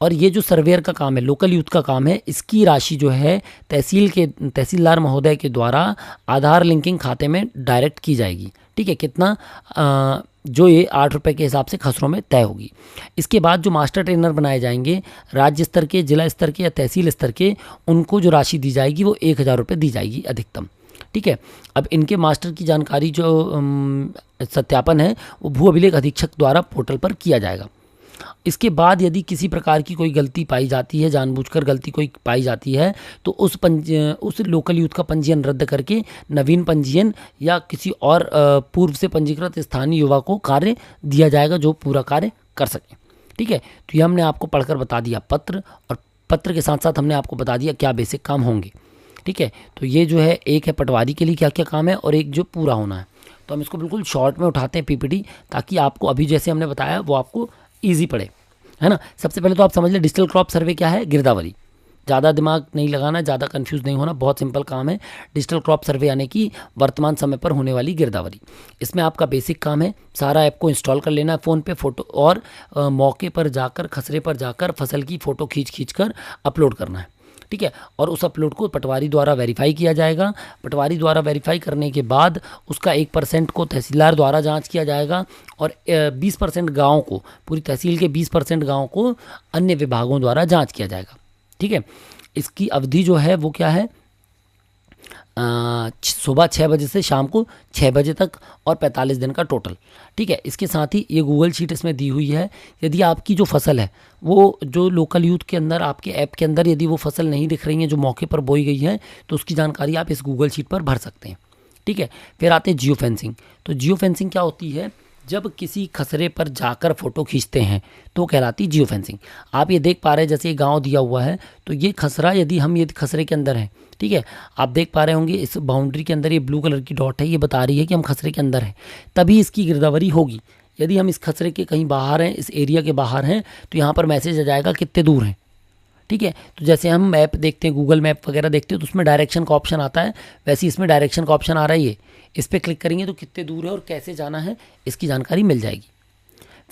और ये जो सर्वेयर का काम है, लोकल यूथ का काम है, इसकी राशि जो है तहसीलदार महोदय के द्वारा आधार लिंकिंग खाते में डायरेक्ट की जाएगी। ठीक है, कितना जो ये 8 रुपये के हिसाब से खसरों में तय होगी। इसके बाद जो मास्टर ट्रेनर बनाए जाएंगे राज्य स्तर के, जिला स्तर के या तहसील स्तर के, उनको जो राशि दी जाएगी वो 1000 रुपये दी जाएगी अधिकतम। ठीक है, अब इनके मास्टर की जानकारी जो सत्यापन है वो भू अभिलेख अधीक्षक द्वारा पोर्टल पर किया जाएगा। इसके बाद यदि किसी प्रकार की कोई गलती पाई जाती है, जानबूझकर गलती कोई पाई जाती है, तो उस लोकल यूथ का पंजीयन रद्द करके नवीन पंजीयन या किसी और पूर्व से पंजीकृत स्थानीय युवा को कार्य दिया जाएगा जो पूरा कार्य कर सके। ठीक है, तो ये हमने आपको पढ़कर बता दिया पत्र, और पत्र के साथ साथ हमने आपको बता दिया क्या बेसिक काम होंगे। ठीक है, तो ये जो है एक है पटवारी के लिए क्या क्या काम है और एक जो पूरा होना है। तो हम इसको बिल्कुल शॉर्ट में उठाते हैं पीपीटी, ताकि आपको अभी जैसे हमने बताया वो आपको ईजी पड़े, है ना। सबसे पहले तो आप समझ लें डिजिटल क्रॉप सर्वे क्या है, गिरदावरी। ज़्यादा दिमाग नहीं लगाना, ज़्यादा कंफ्यूज नहीं होना, बहुत सिंपल काम है। डिजिटल क्रॉप सर्वे यानी कि वर्तमान समय पर होने वाली गिरदावरी। इसमें आपका बेसिक काम है सारा ऐप को इंस्टॉल कर लेना है फ़ोन पे, फोटो और मौके पर जाकर, खसरे पर जाकर फसल की फ़ोटो खींच कर अपलोड करना है। ठीक है, और उस अपलोड को पटवारी द्वारा वेरीफाई किया जाएगा। पटवारी द्वारा वेरीफाई करने के बाद उसका 1% को तहसीलदार द्वारा जांच किया जाएगा, और 20% गाँव को, पूरी तहसील के 20% गाँव को अन्य विभागों द्वारा जांच किया जाएगा। ठीक है, इसकी अवधि जो है वो क्या है, सुबह 6 बजे से शाम को 6 बजे तक, और 45 दिन का टोटल। ठीक है, इसके साथ ही ये गूगल शीट इसमें दी हुई है। यदि आपकी जो फसल है वो जो लोकल यूथ के अंदर, आपके ऐप के अंदर यदि वो फसल नहीं दिख रही है जो मौके पर बोई गई है, तो उसकी जानकारी आप इस गूगल शीट पर भर सकते हैं। ठीक है, फिर आते हैं जियो फेंसिंग। तो जियो फेंसिंग क्या होती है, जब किसी खसरे पर जाकर फोटो खींचते हैं तो कहलाती जियो फेंसिंग। आप ये देख पा रहे हैं जैसे ये गांव दिया हुआ है, तो ये खसरा यदि हम ये खसरे के अंदर हैं, ठीक है, आप देख पा रहे होंगे इस बाउंड्री के अंदर ये ब्लू कलर की डॉट है, ये बता रही है कि हम खसरे के अंदर हैं, तभी इसकी गिरदावरी होगी। यदि हम इस खसरे के कहीं बाहर हैं, इस एरिया के बाहर हैं, तो यहाँ पर मैसेज आ जाएगा कितने दूर हैं। ठीक है, तो जैसे हम मैप देखते हैं, गूगल मैप वगैरह देखते हैं, तो उसमें डायरेक्शन का ऑप्शन आता है, वैसे इसमें डायरेक्शन का ऑप्शन आ रहा है। ये इस पर क्लिक करेंगे तो कितने दूर है और कैसे जाना है इसकी जानकारी मिल जाएगी।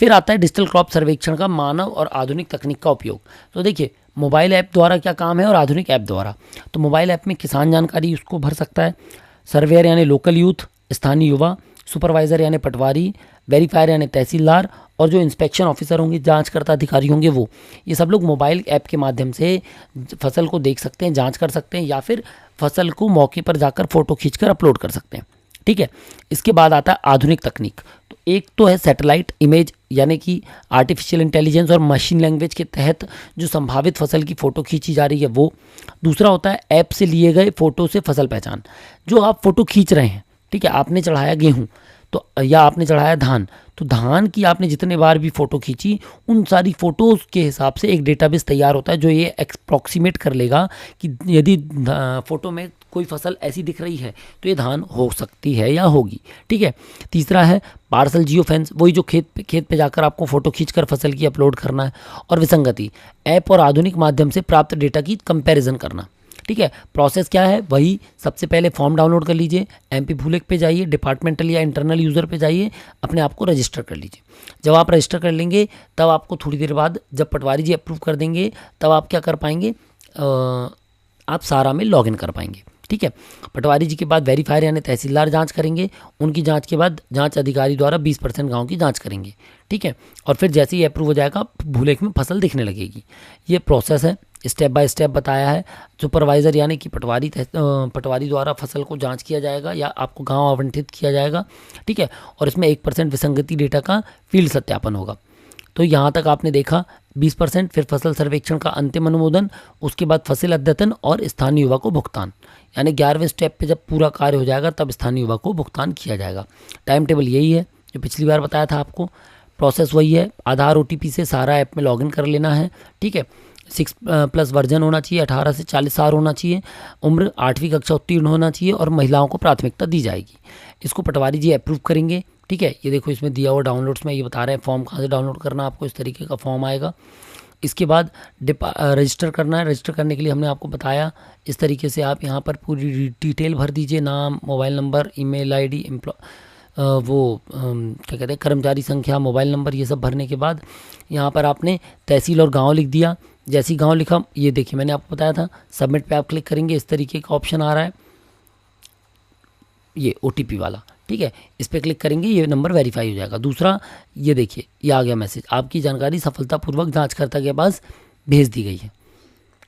फिर आता है डिजिटल क्रॉप सर्वेक्षण का मानव और आधुनिक तकनीक का उपयोग। तो देखिए मोबाइल ऐप द्वारा क्या काम है और आधुनिक ऐप द्वारा। तो मोबाइल ऐप में किसान जानकारी उसको भर सकता है, सर्वेयर यानी लोकल यूथ, स्थानीय युवा, सुपरवाइज़र यानी पटवारी, वेरीफायर यानी तहसीलदार, और जो इंस्पेक्शन ऑफिसर होंगे, जांचकर्ता अधिकारी होंगे वो, ये सब लोग मोबाइल ऐप के माध्यम से फसल को देख सकते हैं, जांच कर सकते हैं, या फिर फसल को मौके पर जाकर फोटो खींचकर अपलोड कर सकते हैं। ठीक है, इसके बाद आता है आधुनिक तकनीक। तो एक तो है सैटेलाइट इमेज यानी कि आर्टिफिशियल इंटेलिजेंस और मशीन लैंग्वेज के तहत जो संभावित फसल की फ़ोटो खींची जा रही है वो। दूसरा होता है ऐप से लिए गए फ़ोटो से फसल पहचान। जो आप फ़ोटो खींच रहे हैं, ठीक है, आपने चढ़ाया गेहूँ तो, या आपने चढ़ाया धान, तो धान की आपने जितने बार भी फ़ोटो खींची उन सारी फ़ोटोज़ के हिसाब से एक डेटाबेस तैयार होता है जो ये अप्रॉक्सीमेट कर लेगा कि यदि फ़ोटो में कोई फसल ऐसी दिख रही है तो ये धान हो सकती है या होगी। ठीक है, तीसरा है पार्सल जियो फेंस, वही जो खेत पे जाकर आपको फ़ोटो खींचकर फसल की अपलोड करना है। और विसंगति, ऐप और आधुनिक माध्यम से प्राप्त डेटा की कंपैरिजन करना। ठीक है, प्रोसेस क्या है, वही सबसे पहले फॉर्म डाउनलोड कर लीजिए, एमपी भूलेख पे जाइए, डिपार्टमेंटल या इंटरनल यूज़र पे जाइए, अपने आप को रजिस्टर कर लीजिए। जब आप रजिस्टर कर लेंगे तब आपको थोड़ी देर बाद जब पटवारी जी अप्रूव कर देंगे तब आप क्या कर पाएंगे, आप सारा में लॉगिन कर पाएंगे। ठीक है, पटवारी जी के बाद वेरीफायर यानी तहसीलदार जांच करेंगे, उनकी जांच के बाद जांच अधिकारी द्वारा 20% गांव की जांच करेंगे। ठीक है, और फिर जैसे ही अप्रूव हो जाएगा भूलेख में फसल दिखने लगेगी। ये प्रोसेस है, स्टेप बाय स्टेप बताया है। सुपरवाइज़र यानी कि पटवारी द्वारा फसल को जांच किया जाएगा या आपको गांव आवंटित किया जाएगा। ठीक है, और इसमें 1% विसंगति डेटा का फील्ड सत्यापन होगा। तो यहाँ तक आपने देखा 20%, फिर फसल सर्वेक्षण का अंतिम अनुमोदन, उसके बाद फसल अद्यतन और स्थानीय युवा को भुगतान, यानी 11वें स्टेप पे जब पूरा कार्य हो जाएगा तब स्थानीय युवा को भुगतान किया जाएगा। टाइम टेबल यही है जो पिछली बार बताया था आपको, प्रोसेस वही है। आधार OTP से सारा ऐप में लॉगिन कर लेना है। ठीक है, 6+ वर्जन होना चाहिए, 18 से 40 साल होना चाहिए, उम्र 8वीं कक्षा उत्तीर्ण होना चाहिए और महिलाओं को प्राथमिकता दी जाएगी। इसको पटवारी जी अप्रूव करेंगे। ठीक है, ये देखो इसमें दिया हुआ डाउनलोड्स में ये बता रहे हैं फॉर्म कहाँ से डाउनलोड करना, आपको इस तरीके का फॉर्म आएगा। इसके बाद रजिस्टर करना है। रजिस्टर करने के लिए हमने आपको बताया इस तरीके से आप यहाँ पर पूरी डिटेल भर दीजिए, नाम, मोबाइल नंबर, ईमेल आईडी, क्या कहते हैं कर्मचारी संख्या, मोबाइल नंबर, ये सब भरने के बाद यहाँ पर आपने तहसील और गांव लिख दिया। जैसे ही गांव लिखा, ये देखिए मैंने आपको बताया था, सबमिट पे आप क्लिक करेंगे, इस तरीके का ऑप्शन आ रहा है, ये OTP वाला। ठीक है, इस पर क्लिक करेंगे, ये नंबर वेरीफाई हो जाएगा। दूसरा ये देखिए, ये आ गया मैसेज, आपकी जानकारी सफलतापूर्वक जांचकर्ता के पास भेज दी गई है।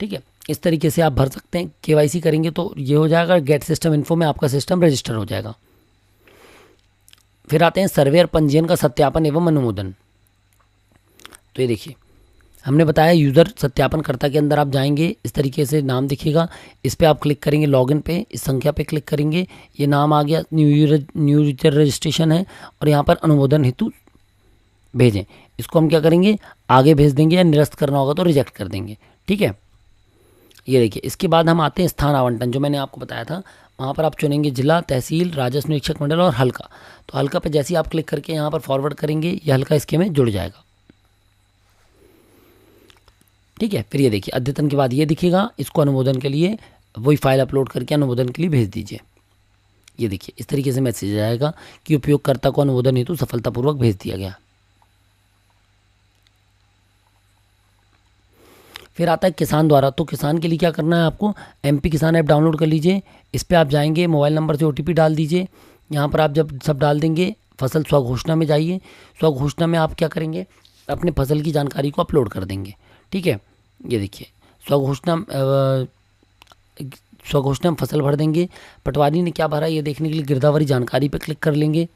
ठीक है, इस तरीके से आप भर सकते हैं। केवाईसी करेंगे तो ये हो जाएगा, गेट सिस्टम इन्फो में आपका सिस्टम रजिस्टर हो जाएगा। फिर आते हैं सर्वे और पंजीयन का सत्यापन एवं अनुमोदन। तो ये देखिए, हमने बताया यूज़र सत्यापनकर्ता के अंदर आप जाएंगे, इस तरीके से नाम दिखेगा, इस पर आप क्लिक करेंगे, लॉगिन पे इस संख्या पे क्लिक करेंगे, ये नाम आ गया, न्यू यूजर रजिस्ट्रेशन है, और यहाँ पर अनुमोदन हेतु भेजें। इसको हम क्या करेंगे, आगे भेज देंगे, या निरस्त करना होगा तो रिजेक्ट कर देंगे। ठीक है, ये देखिए, इसके बाद हम आते हैं स्थान आवंटन, जो मैंने आपको बताया था। वहाँ पर आप चुनेंगे जिला, तहसील, राजस्व निरीक्षक मंडल और हल्का। तो हल्का पे जैसे ही आप क्लिक करके यहाँ पर फॉरवर्ड करेंगे, ये हल्का इसके में जुड़ जाएगा। ठीक है, फिर ये देखिए, अद्यतन के बाद ये दिखेगा, इसको अनुमोदन के लिए वही फाइल अपलोड करके अनुमोदन के लिए भेज दीजिए। ये देखिए, इस तरीके से मैसेज आएगा कि उपयोगकर्ता को अनुमोदन हेतु सफलतापूर्वक भेज दिया गया। फिर आता है किसान द्वारा। तो किसान के लिए क्या करना है, आपको MP किसान ऐप डाउनलोड कर लीजिए। इस पर आप जाएंगे, मोबाइल नंबर से OTP डाल दीजिए। यहाँ पर आप जब सब डाल देंगे, फसल स्वघोषणा में जाइए। स्वघोषणा में आप क्या करेंगे, अपने फसल की जानकारी को अपलोड कर देंगे। ठीक है, ये देखिए, स्वघोषणा में फसल भर देंगे। पटवारी ने क्या भरा ये देखने के लिए गिरदावरी जानकारी पर क्लिक कर लेंगे।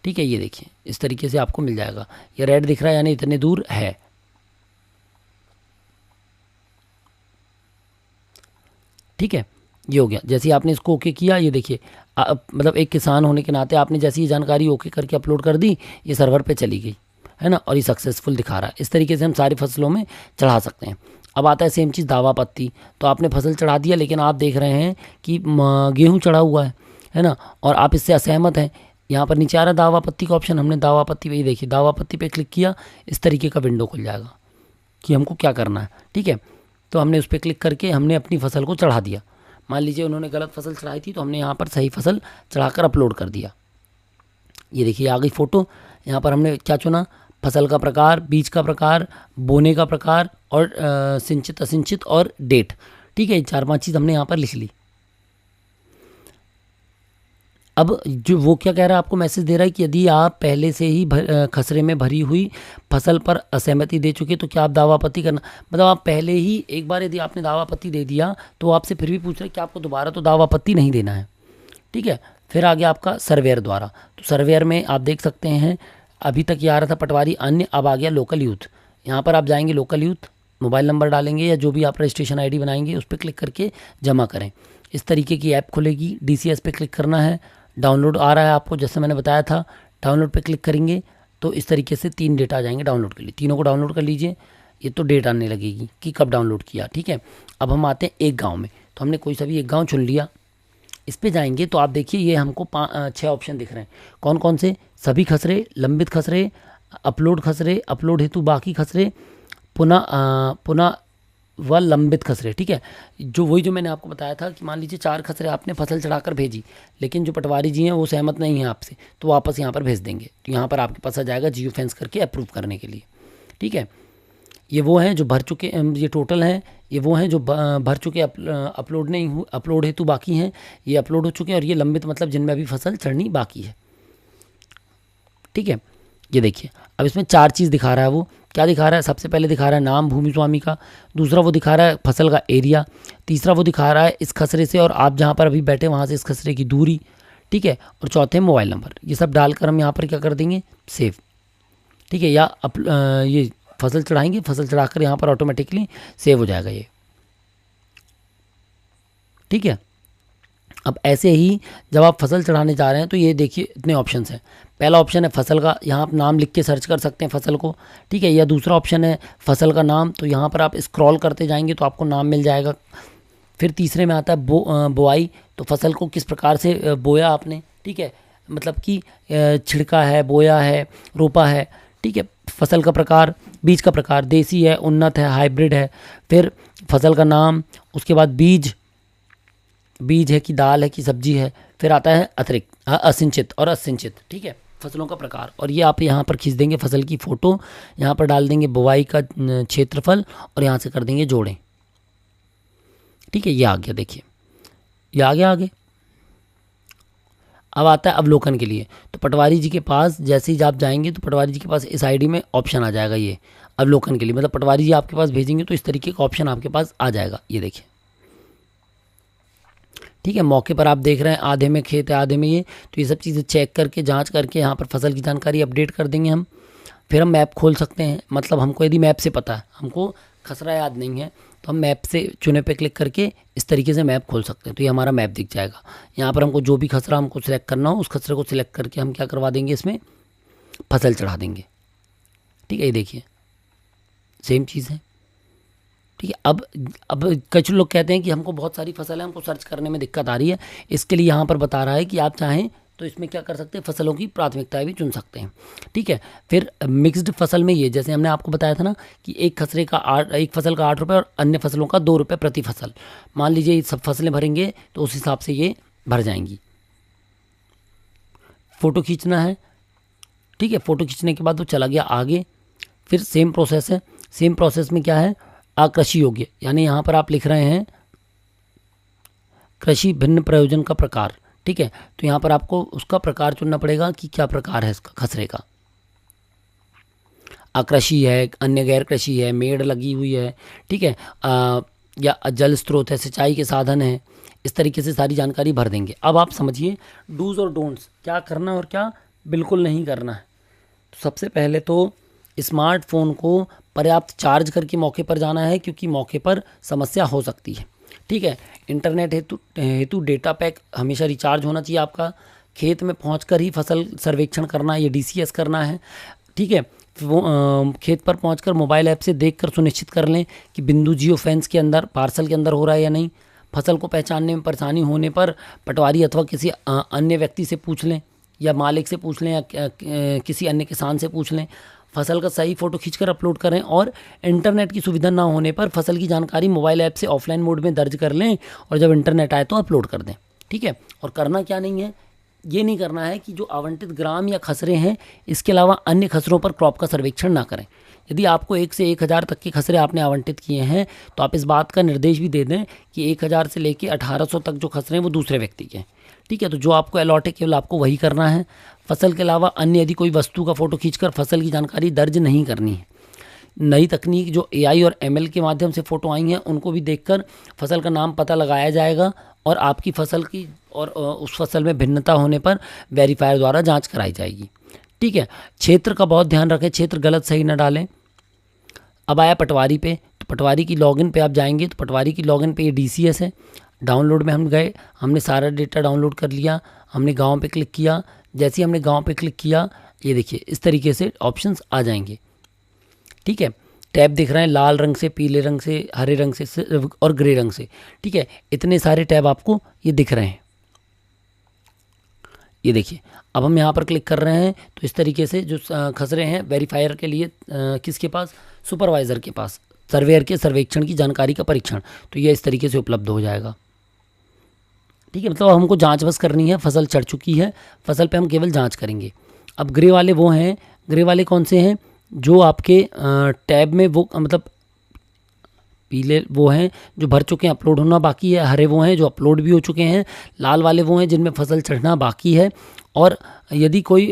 ठीक है, ये देखिए, इस तरीके से आपको मिल जाएगा। ये रेड दिख रहा है, यानी इतने दूर है। ठीक है, ये हो गया। जैसे ही आपने इसको ओके किया, ये देखिए, मतलब एक किसान होने के नाते आपने जैसी ये जानकारी ओके करके अपलोड कर दी, ये सर्वर पे चली गई है ना, और ये सक्सेसफुल दिखा रहा है। इस तरीके से हम सारी फसलों में चढ़ा सकते हैं। अब आता है सेम चीज़ दावा पत्ती। तो आपने फसल चढ़ा दिया, लेकिन आप देख रहे हैं कि गेहूँ चढ़ा हुआ है ना, और आप इससे असहमत हैं। यहाँ पर नीचे आ रहा है दावा पत्ती का ऑप्शन, हमने दावा पत्ती पे, देखिए दावा पत्ती पे क्लिक किया, इस तरीके का विंडो खुल जाएगा कि हमको क्या करना है। ठीक है, तो हमने उस पर क्लिक करके हमने अपनी फसल को चढ़ा दिया। मान लीजिए उन्होंने गलत फसल चढ़ाई थी, तो हमने यहाँ पर सही फसल चढ़ाकर अपलोड कर दिया। ये देखिए, आ गई फ़ोटो। यहाँ पर हमने क्या चुना, फसल का प्रकार, बीज का प्रकार, बोने का प्रकार, और सिंचित असिंचित और डेट। ठीक है, 4-5 चीज़ हमने यहाँ पर लिख ली। अब जो वो क्या कह रहा है, आपको मैसेज दे रहा है कि यदि आप पहले से ही खसरे में भरी हुई फसल पर असहमति दे चुके तो क्या आप दावापत्ती करना, मतलब आप पहले ही एक बार यदि आपने दावापत्ती दे दिया तो आपसे फिर भी पूछ रहे कि आपको दोबारा तो दावापत्ती नहीं देना है। ठीक है, फिर आ गया आपका सर्वेयर द्वारा। तो सर्वेयर में आप देख सकते हैं, अभी तक ये आ रहा था पटवारी अन्य, अब आ गया लोकल यूथ। यहाँ पर आप जाएंगे, लोकल यूथ, मोबाइल नंबर डालेंगे या जो भी आप रजिस्ट्रेशन ID बनाएंगे उस पर क्लिक करके जमा करें। इस तरीके की ऐप खुलेगी। DCS पे क्लिक करना है, डाउनलोड आ रहा है आपको, जैसे मैंने बताया था, डाउनलोड पे क्लिक करेंगे तो इस तरीके से 3 डेटा आ जाएंगे डाउनलोड के लिए। तीनों को डाउनलोड कर लीजिए, ये तो डेट आने लगेगी कि कब डाउनलोड किया। ठीक है, अब हम आते हैं एक गाँव में। तो हमने कोई सा भी एक गाँव चुन लिया। इस पे जाएंगे तो आप देखिए, ये हमको 6 ऑप्शन दिख रहे हैं। कौन कौन से, सभी खसरे, लंबित खसरे, खसरे, अपलोड हेतु बाकी खसरे, पुनः व लंबित खसरे। ठीक है, जो वही जो मैंने आपको बताया था कि मान लीजिए 4 खसरे आपने फसल चढ़ाकर भेजी, लेकिन जो पटवारी जी हैं वो सहमत नहीं है आपसे, तो वापस यहाँ पर भेज देंगे। तो यहाँ पर आपके पास आ जाएगा जियो फेंस करके अप्रूव करने के लिए। ठीक है, ये वो हैं जो भर चुके, ये टोटल हैं, ये वो हैं जो भर चुके, अपलोड नहीं हुए, अपलोड हेतु बाकी हैं, ये अपलोड हो चुके हैं, और ये लंबित मतलब जिनमें अभी फसल चढ़नी बाकी है। ठीक है, ये देखिए, अब इसमें 4 चीज़ दिखा रहा है। वो क्या दिखा रहा है, सबसे पहले दिखा रहा है नाम भूमि स्वामी का, दूसरा वो दिखा रहा है फसल का एरिया, तीसरा वो दिखा रहा है इस खसरे से और आप जहाँ पर अभी बैठे वहाँ से इस खसरे की दूरी। ठीक है, और चौथे मोबाइल नंबर। ये सब डालकर हम यहाँ पर क्या कर देंगे, सेव। ठीक है, या ये फसल चढ़ाएंगे, फसल चढ़ाकर यहाँ पर ऑटोमेटिकली सेव हो जाएगा ये। ठीक है, अब ऐसे ही जब आप फसल चढ़ाने जा रहे हैं तो ये देखिए इतने ऑप्शंस हैं। पहला ऑप्शन है फसल का, यहाँ आप नाम लिख के सर्च कर सकते हैं फसल को। ठीक है, या दूसरा ऑप्शन है फसल का नाम, तो यहाँ पर आप स्क्रॉल करते जाएंगे तो आपको नाम मिल जाएगा। फिर तीसरे में आता है बोआई, तो फसल को किस प्रकार से बोया आपने। ठीक है, मतलब कि छिड़का है, बोया है, रोपा है। ठीक है, फसल का प्रकार, बीज का प्रकार, देसी है, उन्नत है, हाइब्रिड है। फिर फसल का नाम, उसके बाद बीज है कि दाल है कि सब्जी है। फिर आता है अतिरिक्त असिंचित और असिंचित। ठीक है, फसलों का प्रकार, और ये आप यहाँ पर खींच देंगे फसल की फ़ोटो, यहाँ पर डाल देंगे बुवाई का क्षेत्रफल और यहाँ से कर देंगे जोड़ें। ठीक है, ये आ गया, देखिए ये आ गया आगे। अब आता है अवलोकन के लिए। तो पटवारी जी के पास जैसे ही आप जाएंगे तो पटवारी जी के पास इस आईडी में ऑप्शन आ जाएगा ये अवलोकन के लिए, मतलब पटवारी जी आपके पास भेजेंगे तो इस तरीके का ऑप्शन आपके पास आ जाएगा, ये देखिए। ठीक है, मौके पर आप देख रहे हैं आधे में खेत है आधे में ये, तो ये सब चीज़ें चेक करके जांच करके यहाँ पर फसल की जानकारी अपडेट कर देंगे हम। फिर हम मैप खोल सकते हैं, मतलब हमको यदि मैप से पता है, हमको खसरा याद नहीं है, तो हम मैप से चुने पे क्लिक करके इस तरीके से मैप खोल सकते हैं। तो ये हमारा मैप दिख जाएगा। यहाँ पर हमको जो भी खसरा हमको सिलेक्ट करना हो उस खसरे को सिलेक्ट करके हम क्या करवा देंगे, इसमें फसल चढ़ा देंगे। ठीक है, ये देखिए सेम चीज़ है। ठीक है, अब कुछ लोग कहते हैं कि हमको बहुत सारी फसल है, हमको सर्च करने में दिक्कत आ रही है। इसके लिए यहाँ पर बता रहा है कि आप चाहें तो इसमें क्या कर सकते हैं, फसलों की प्राथमिकताएं भी चुन सकते हैं। ठीक है, फिर मिक्स्ड फसल में ये जैसे हमने आपको बताया था ना कि एक फसल का 8 रुपये और अन्य फसलों का 2 रुपये प्रति फसल। मान लीजिए ये सब फसलें भरेंगे तो उस हिसाब से ये भर जाएंगी। फ़ोटो खींचना है, ठीक है, फ़ोटो खींचने के बाद वो चला गया आगे। फिर सेम प्रोसेस है, सेम प्रोसेस में क्या है, आकृषि योग्य, यानी यहाँ पर आप लिख रहे हैं कृषि भिन्न प्रयोजन का प्रकार। ठीक है, तो यहाँ पर आपको उसका प्रकार चुनना पड़ेगा कि क्या प्रकार है इसका खसरे का। आकृषि है, अन्य गैर कृषि है, मेड़ लगी हुई है, ठीक है, या जल स्रोत है, सिंचाई के साधन है। इस तरीके से सारी जानकारी भर देंगे। अब आप समझिए डूज और डोंट्स, क्या करना और क्या बिल्कुल नहीं करना है। तो सबसे पहले तो स्मार्टफोन को पर्याप्त चार्ज करके मौके पर जाना है, क्योंकि मौके पर समस्या हो सकती है। ठीक है, इंटरनेट हेतु डेटा पैक हमेशा रिचार्ज होना चाहिए आपका। खेत में पहुंचकर ही फसल सर्वेक्षण करना है, ये DCS करना है। ठीक है, वो खेत पर पहुंचकर मोबाइल ऐप से देखकर सुनिश्चित कर लें कि बिंदु जियो फेंस के अंदर पार्सल के अंदर हो रहा है या नहीं। फसल को पहचानने में परेशानी होने पर पटवारी अथवा किसी अन्य व्यक्ति से पूछ लें, या मालिक से पूछ लें, या किसी अन्य किसान से पूछ लें। फसल का सही फ़ोटो खींचकर अपलोड करें, और इंटरनेट की सुविधा ना होने पर फसल की जानकारी मोबाइल ऐप से ऑफलाइन मोड में दर्ज कर लें, और जब इंटरनेट आए तो अपलोड कर दें। ठीक है, और करना क्या नहीं है, ये नहीं करना है कि जो आवंटित ग्राम या खसरे हैं इसके अलावा अन्य खसरों पर क्रॉप का सर्वेक्षण ना करें। यदि आपको 1 से 1000 तक के खसरे आपने आवंटित किए हैं तो आप इस बात का निर्देश भी दे दें कि 1000 से लेकर 1800 तक जो खसरे हैं वो दूसरे व्यक्ति के हैं। ठीक है, तो जो आपको अलॉट है केवल आपको वही करना है। फसल के अलावा अन्य यदि कोई वस्तु का फ़ोटो खींचकर फसल की जानकारी दर्ज नहीं करनी है। नई तकनीक जो AI और ML के माध्यम से फ़ोटो आई हैं उनको भी देखकर फसल का नाम पता लगाया जाएगा, और आपकी फसल की और उस फसल में भिन्नता होने पर वेरीफायर द्वारा जांच कराई जाएगी। ठीक है, क्षेत्र का बहुत ध्यान रखें, क्षेत्र गलत सही न डालें। अब आया पटवारी पे, तो पटवारी की लॉगिन पे आप जाएंगे तो पटवारी की लॉगिन पे ये DCS है। डाउनलोड में हम गए, हमने सारा डेटा डाउनलोड कर लिया, हमने गाँव पे क्लिक किया। जैसे ही हमने गाँव पे क्लिक किया, ये देखिए इस तरीके से ऑप्शंस आ जाएंगे। ठीक है, टैब दिख रहे हैं लाल रंग से, पीले रंग से, हरे रंग से और ग्रे रंग से। ठीक है, इतने सारे टैब आपको ये दिख रहे हैं। ये देखिए, अब हम यहाँ पर क्लिक कर रहे हैं तो इस तरीके से जो खसरे हैं वेरीफायर के लिए किसके पास, सुपरवाइज़र के पास, सर्वेयर के सर्वेक्षण की जानकारी का परीक्षण, तो ये इस तरीके से उपलब्ध हो जाएगा। ठीक है, मतलब हमको जांच बस करनी है, फसल चढ़ चुकी है, फसल पे हम केवल जांच करेंगे। अब ग्रे वाले वो हैं, ग्रे वाले कौन से हैं, जो आपके टैब में वो मतलब पीले वो हैं जो भर चुके हैं, अपलोड होना बाकी है, हरे वो हैं जो अपलोड भी हो चुके हैं, लाल वाले वो हैं जिनमें फसल चढ़ना बाकी है। और यदि कोई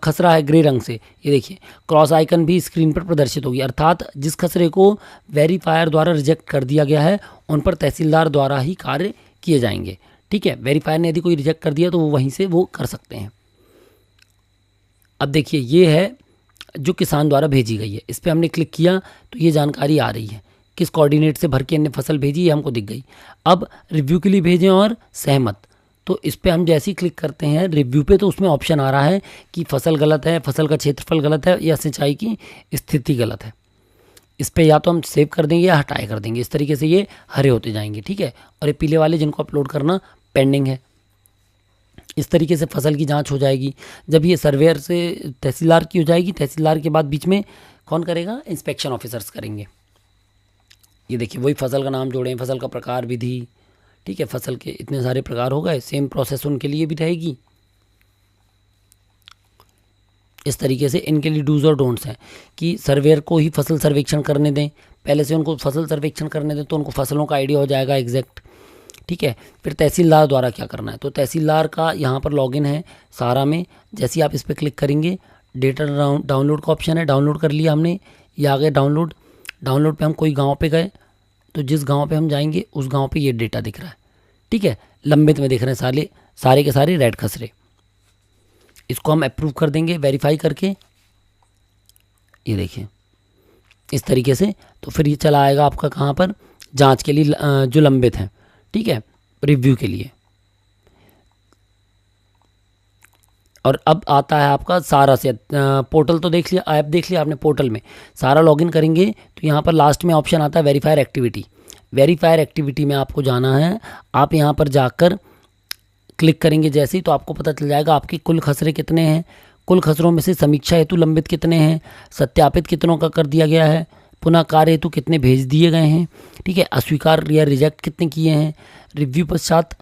खसरा है ग्रे रंग से, ये देखिए क्रॉस आइकन भी स्क्रीन पर प्रदर्शित होगी, अर्थात जिस खसरे को वेरीफायर द्वारा रिजेक्ट कर दिया गया है उन पर तहसीलदार द्वारा ही कार्य किए जाएंगे। ठीक है, वेरीफायर ने यदि कोई रिजेक्ट कर दिया तो वो वहीं से वो कर सकते हैं। अब देखिए ये है जो किसान द्वारा भेजी गई है, इस पर हमने क्लिक किया तो ये जानकारी आ रही है, किस कोऑर्डिनेट से भर के हमने फसल भेजी ये हमको दिख गई। अब रिव्यू के लिए भेजें और सहमत, तो इस पर हम जैसे ही क्लिक करते हैं रिव्यू पे तो उसमें ऑप्शन आ रहा है कि फसल गलत है, फसल का क्षेत्रफल गलत है, या सिंचाई की स्थिति गलत है। इस पर या तो हम सेव कर देंगे या हटाए कर देंगे। इस तरीके से ये हरे होते जाएंगे। ठीक है, और ये पीले वाले जिनको अपलोड करना पेंडिंग है। इस तरीके से फसल की जांच हो जाएगी। जब ये सर्वेयर से तहसीलदार की हो जाएगी, तहसीलदार के बाद बीच में कौन करेगा, इंस्पेक्शन ऑफिसर्स करेंगे। ये देखिए वही फसल का नाम जोड़ें, फसल का प्रकार, विधि। ठीक है, फसल के इतने सारे प्रकार हो गए, सेम प्रोसेस उनके लिए भी रहेगी। इस तरीके से इनके लिए डूज और डोंट्स हैं कि सर्वेयर को ही फसल सर्वेक्षण करने दें, पहले से उनको फसल सर्वेक्षण करने दें तो उनको फसलों का आइडिया हो जाएगा एग्जैक्ट। ठीक है। फिर तहसीलदार द्वारा क्या करना है, तो तहसीलदार का यहाँ पर लॉगिन है सारा में। जैसे ही आप इस पर क्लिक करेंगे, डेटा डाउनलोड का ऑप्शन है, डाउनलोड कर लिया हमने, ये आ गया डाउनलोड। डाउनलोड पे हम कोई गांव पे गए तो जिस गांव पे हम जाएंगे उस गांव पे ये डेटा दिख रहा है, ठीक है। लंबित में दिख रहे हैं सारे के सारे रेड खसरे। इसको हम अप्रूव कर देंगे वेरीफाई करके, ये देखिए इस तरीके से। तो फिर ये चला आएगा आपका कहाँ पर, जांच के लिए जो लंबित हैं, ठीक है, रिव्यू के लिए। और अब आता है आपका सारा से पोर्टल, तो देख लिया, ऐप देख लिया आपने। पोर्टल में सारा लॉगिन करेंगे तो यहाँ पर लास्ट में ऑप्शन आता है वेरीफायर एक्टिविटी। वेरीफायर एक्टिविटी में आपको जाना है। आप यहाँ पर जाकर क्लिक करेंगे जैसे ही, तो आपको पता चल जाएगा आपके कुल खसरे कितने हैं, कुल खसरों में से समीक्षा हेतु लंबित कितने हैं, सत्यापित कितनों का कर दिया गया है, पुनः कार्य हेतु कितने भेज दिए गए हैं, ठीक है, अस्वीकार या रिजेक्ट कितने किए हैं, रिव्यू पश्चात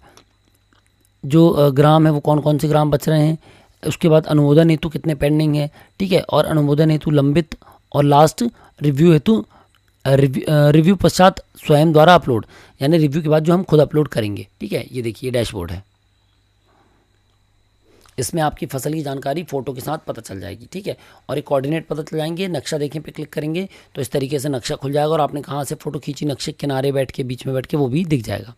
जो ग्राम है वो कौन कौन से ग्राम बच रहे हैं, उसके बाद अनुमोदन हेतु कितने पेंडिंग है, ठीक है, और अनुमोदन हेतु लंबित, और लास्ट रिव्यू हेतु रिव्यू पश्चात स्वयं द्वारा अपलोड, यानी रिव्यू के बाद जो हम खुद अपलोड करेंगे, ठीक है। ये देखिए डैशबोर्ड है, इसमें आपकी फसल की जानकारी फोटो के साथ पता चल जाएगी, ठीक है। और एक कोऑर्डिनेट पता चल जाएंगे। नक्शा देखें पे क्लिक करेंगे तो इस तरीके से नक्शा खुल जाएगा, और आपने कहाँ से फ़ोटो खींची, नक्शे किनारे बैठ के, बीच में बैठ के, वो भी दिख जाएगा।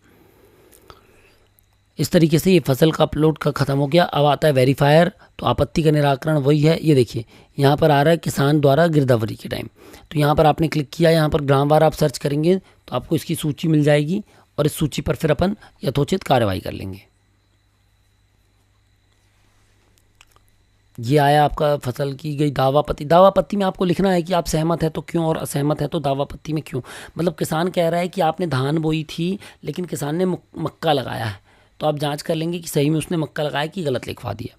इस तरीके से ये फसल का अपलोड का ख़त्म हो गया। अब आता है वेरीफायर, तो आपत्ति का निराकरण वही है। ये देखिए यहाँ पर आ रहा है किसान द्वारा गिरदावरी के टाइम, तो यहाँ पर आपने क्लिक किया, यहाँ पर ग्रामवार आप सर्च करेंगे तो आपको इसकी सूची मिल जाएगी, और इस सूची पर फिर अपन यथोचित कार्रवाई कर लेंगे। ये आया आपका फसल की गई दावापत्ति। दावापत्ति में आपको लिखना है कि आप सहमत है तो क्यों, और असहमत है तो दावापत्ति में क्यों। मतलब किसान कह रहा है कि आपने धान बोई थी लेकिन किसान ने मक्का लगाया है, तो आप जांच कर लेंगे कि सही में उसने मक्का लगाया कि गलत लिखवा दिया।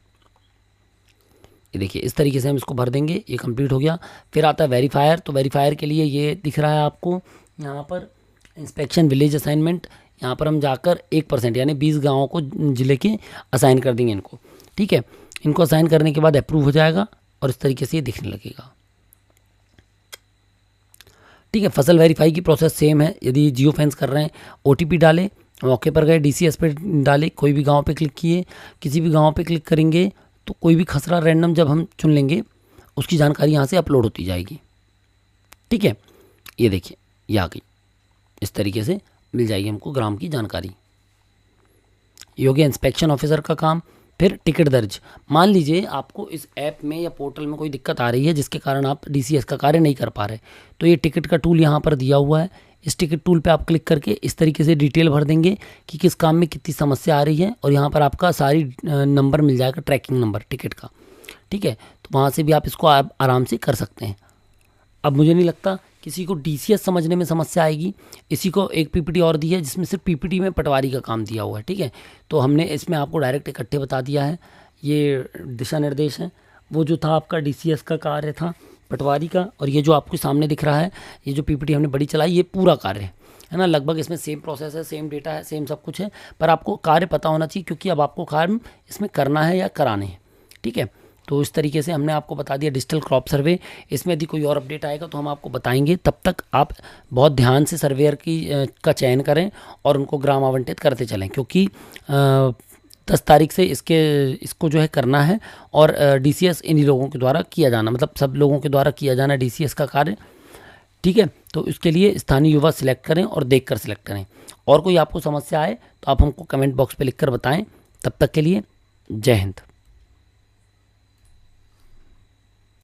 ये देखिए इस तरीके से हम इसको भर देंगे। ये कंप्लीट हो गया। फिर आता है वेरीफायर, तो वेरीफायर के लिए ये दिख रहा है आपको यहाँ पर इंस्पेक्शन विलेज असाइनमेंट। यहाँ पर हम जाकर 1% यानी 20 गाँवों को जिले के असाइन कर देंगे इनको, ठीक है। इनको असाइन करने के बाद अप्रूव हो जाएगा और इस तरीके से ये दिखने लगेगा, ठीक है। फसल वेरीफाई की प्रोसेस सेम है। यदि जियो फेंस कर रहे हैं, OTP डालें, मौके पर गए DCS पे डाले, कोई भी गांव पे क्लिक किए, किसी भी गांव पे क्लिक करेंगे तो कोई भी खसरा रैंडम जब हम चुन लेंगे उसकी जानकारी यहाँ से अपलोड होती जाएगी, ठीक है। ये देखिए ये आ गई, इस तरीके से मिल जाएगी हमको ग्राम की जानकारी। ये हो गया इंस्पेक्शन ऑफिसर का काम। फिर टिकट दर्ज। मान लीजिए आपको इस ऐप में या पोर्टल में कोई दिक्कत आ रही है जिसके कारण आप DCS का कार्य नहीं कर पा रहे, तो ये टिकट का टूल यहाँ पर दिया हुआ है। इस टिकट टूल पे आप क्लिक करके इस तरीके से डिटेल भर देंगे कि किस काम में कितनी समस्या आ रही है, और यहाँ पर आपका सारी नंबर मिल जाएगा, ट्रैकिंग नंबर टिकट का, ठीक है। तो वहाँ से भी आप इसको आराम से कर सकते हैं। अब मुझे नहीं लगता किसी को DCS समझने में समस्या आएगी। इसी को एक PPT और दी है जिसमें सिर्फ PPT में पटवारी का काम दिया हुआ है, ठीक है। तो हमने इसमें आपको डायरेक्ट इकट्ठे बता दिया है। ये दिशा निर्देश हैं, वो जो था आपका DCS का कार्य था पटवारी का, और ये जो आपको सामने दिख रहा है, ये जो PPT हमने बड़ी चलाई, ये पूरा कार्य है ना। लगभग इसमें सेम प्रोसेस है, सेम डेटा है, सेम सब कुछ है, पर आपको कार्य पता होना चाहिए क्योंकि अब आपको कार्य इसमें करना है या कराने हैं, ठीक है। तो इस तरीके से हमने आपको बता दिया डिजिटल क्रॉप सर्वे। इसमें यदि कोई और अपडेट आएगा तो हम आपको बताएंगे। तब तक आप बहुत ध्यान से सर्वेयर का चयन करें और उनको ग्राम आवंटित करते चलें, क्योंकि 10 तारीख से इसको जो है करना है, और DCS इन्हीं लोगों के द्वारा किया जाना, मतलब सब लोगों के द्वारा किया जाना DCS का कार्य, ठीक है। तो इसके लिए स्थानीय युवा सिलेक्ट करें और देख कर सिलेक्ट करें। और कोई आपको समस्या आए तो आप हमको कमेंट बॉक्स पे लिख कर बताएं। तब तक के लिए जय हिंद।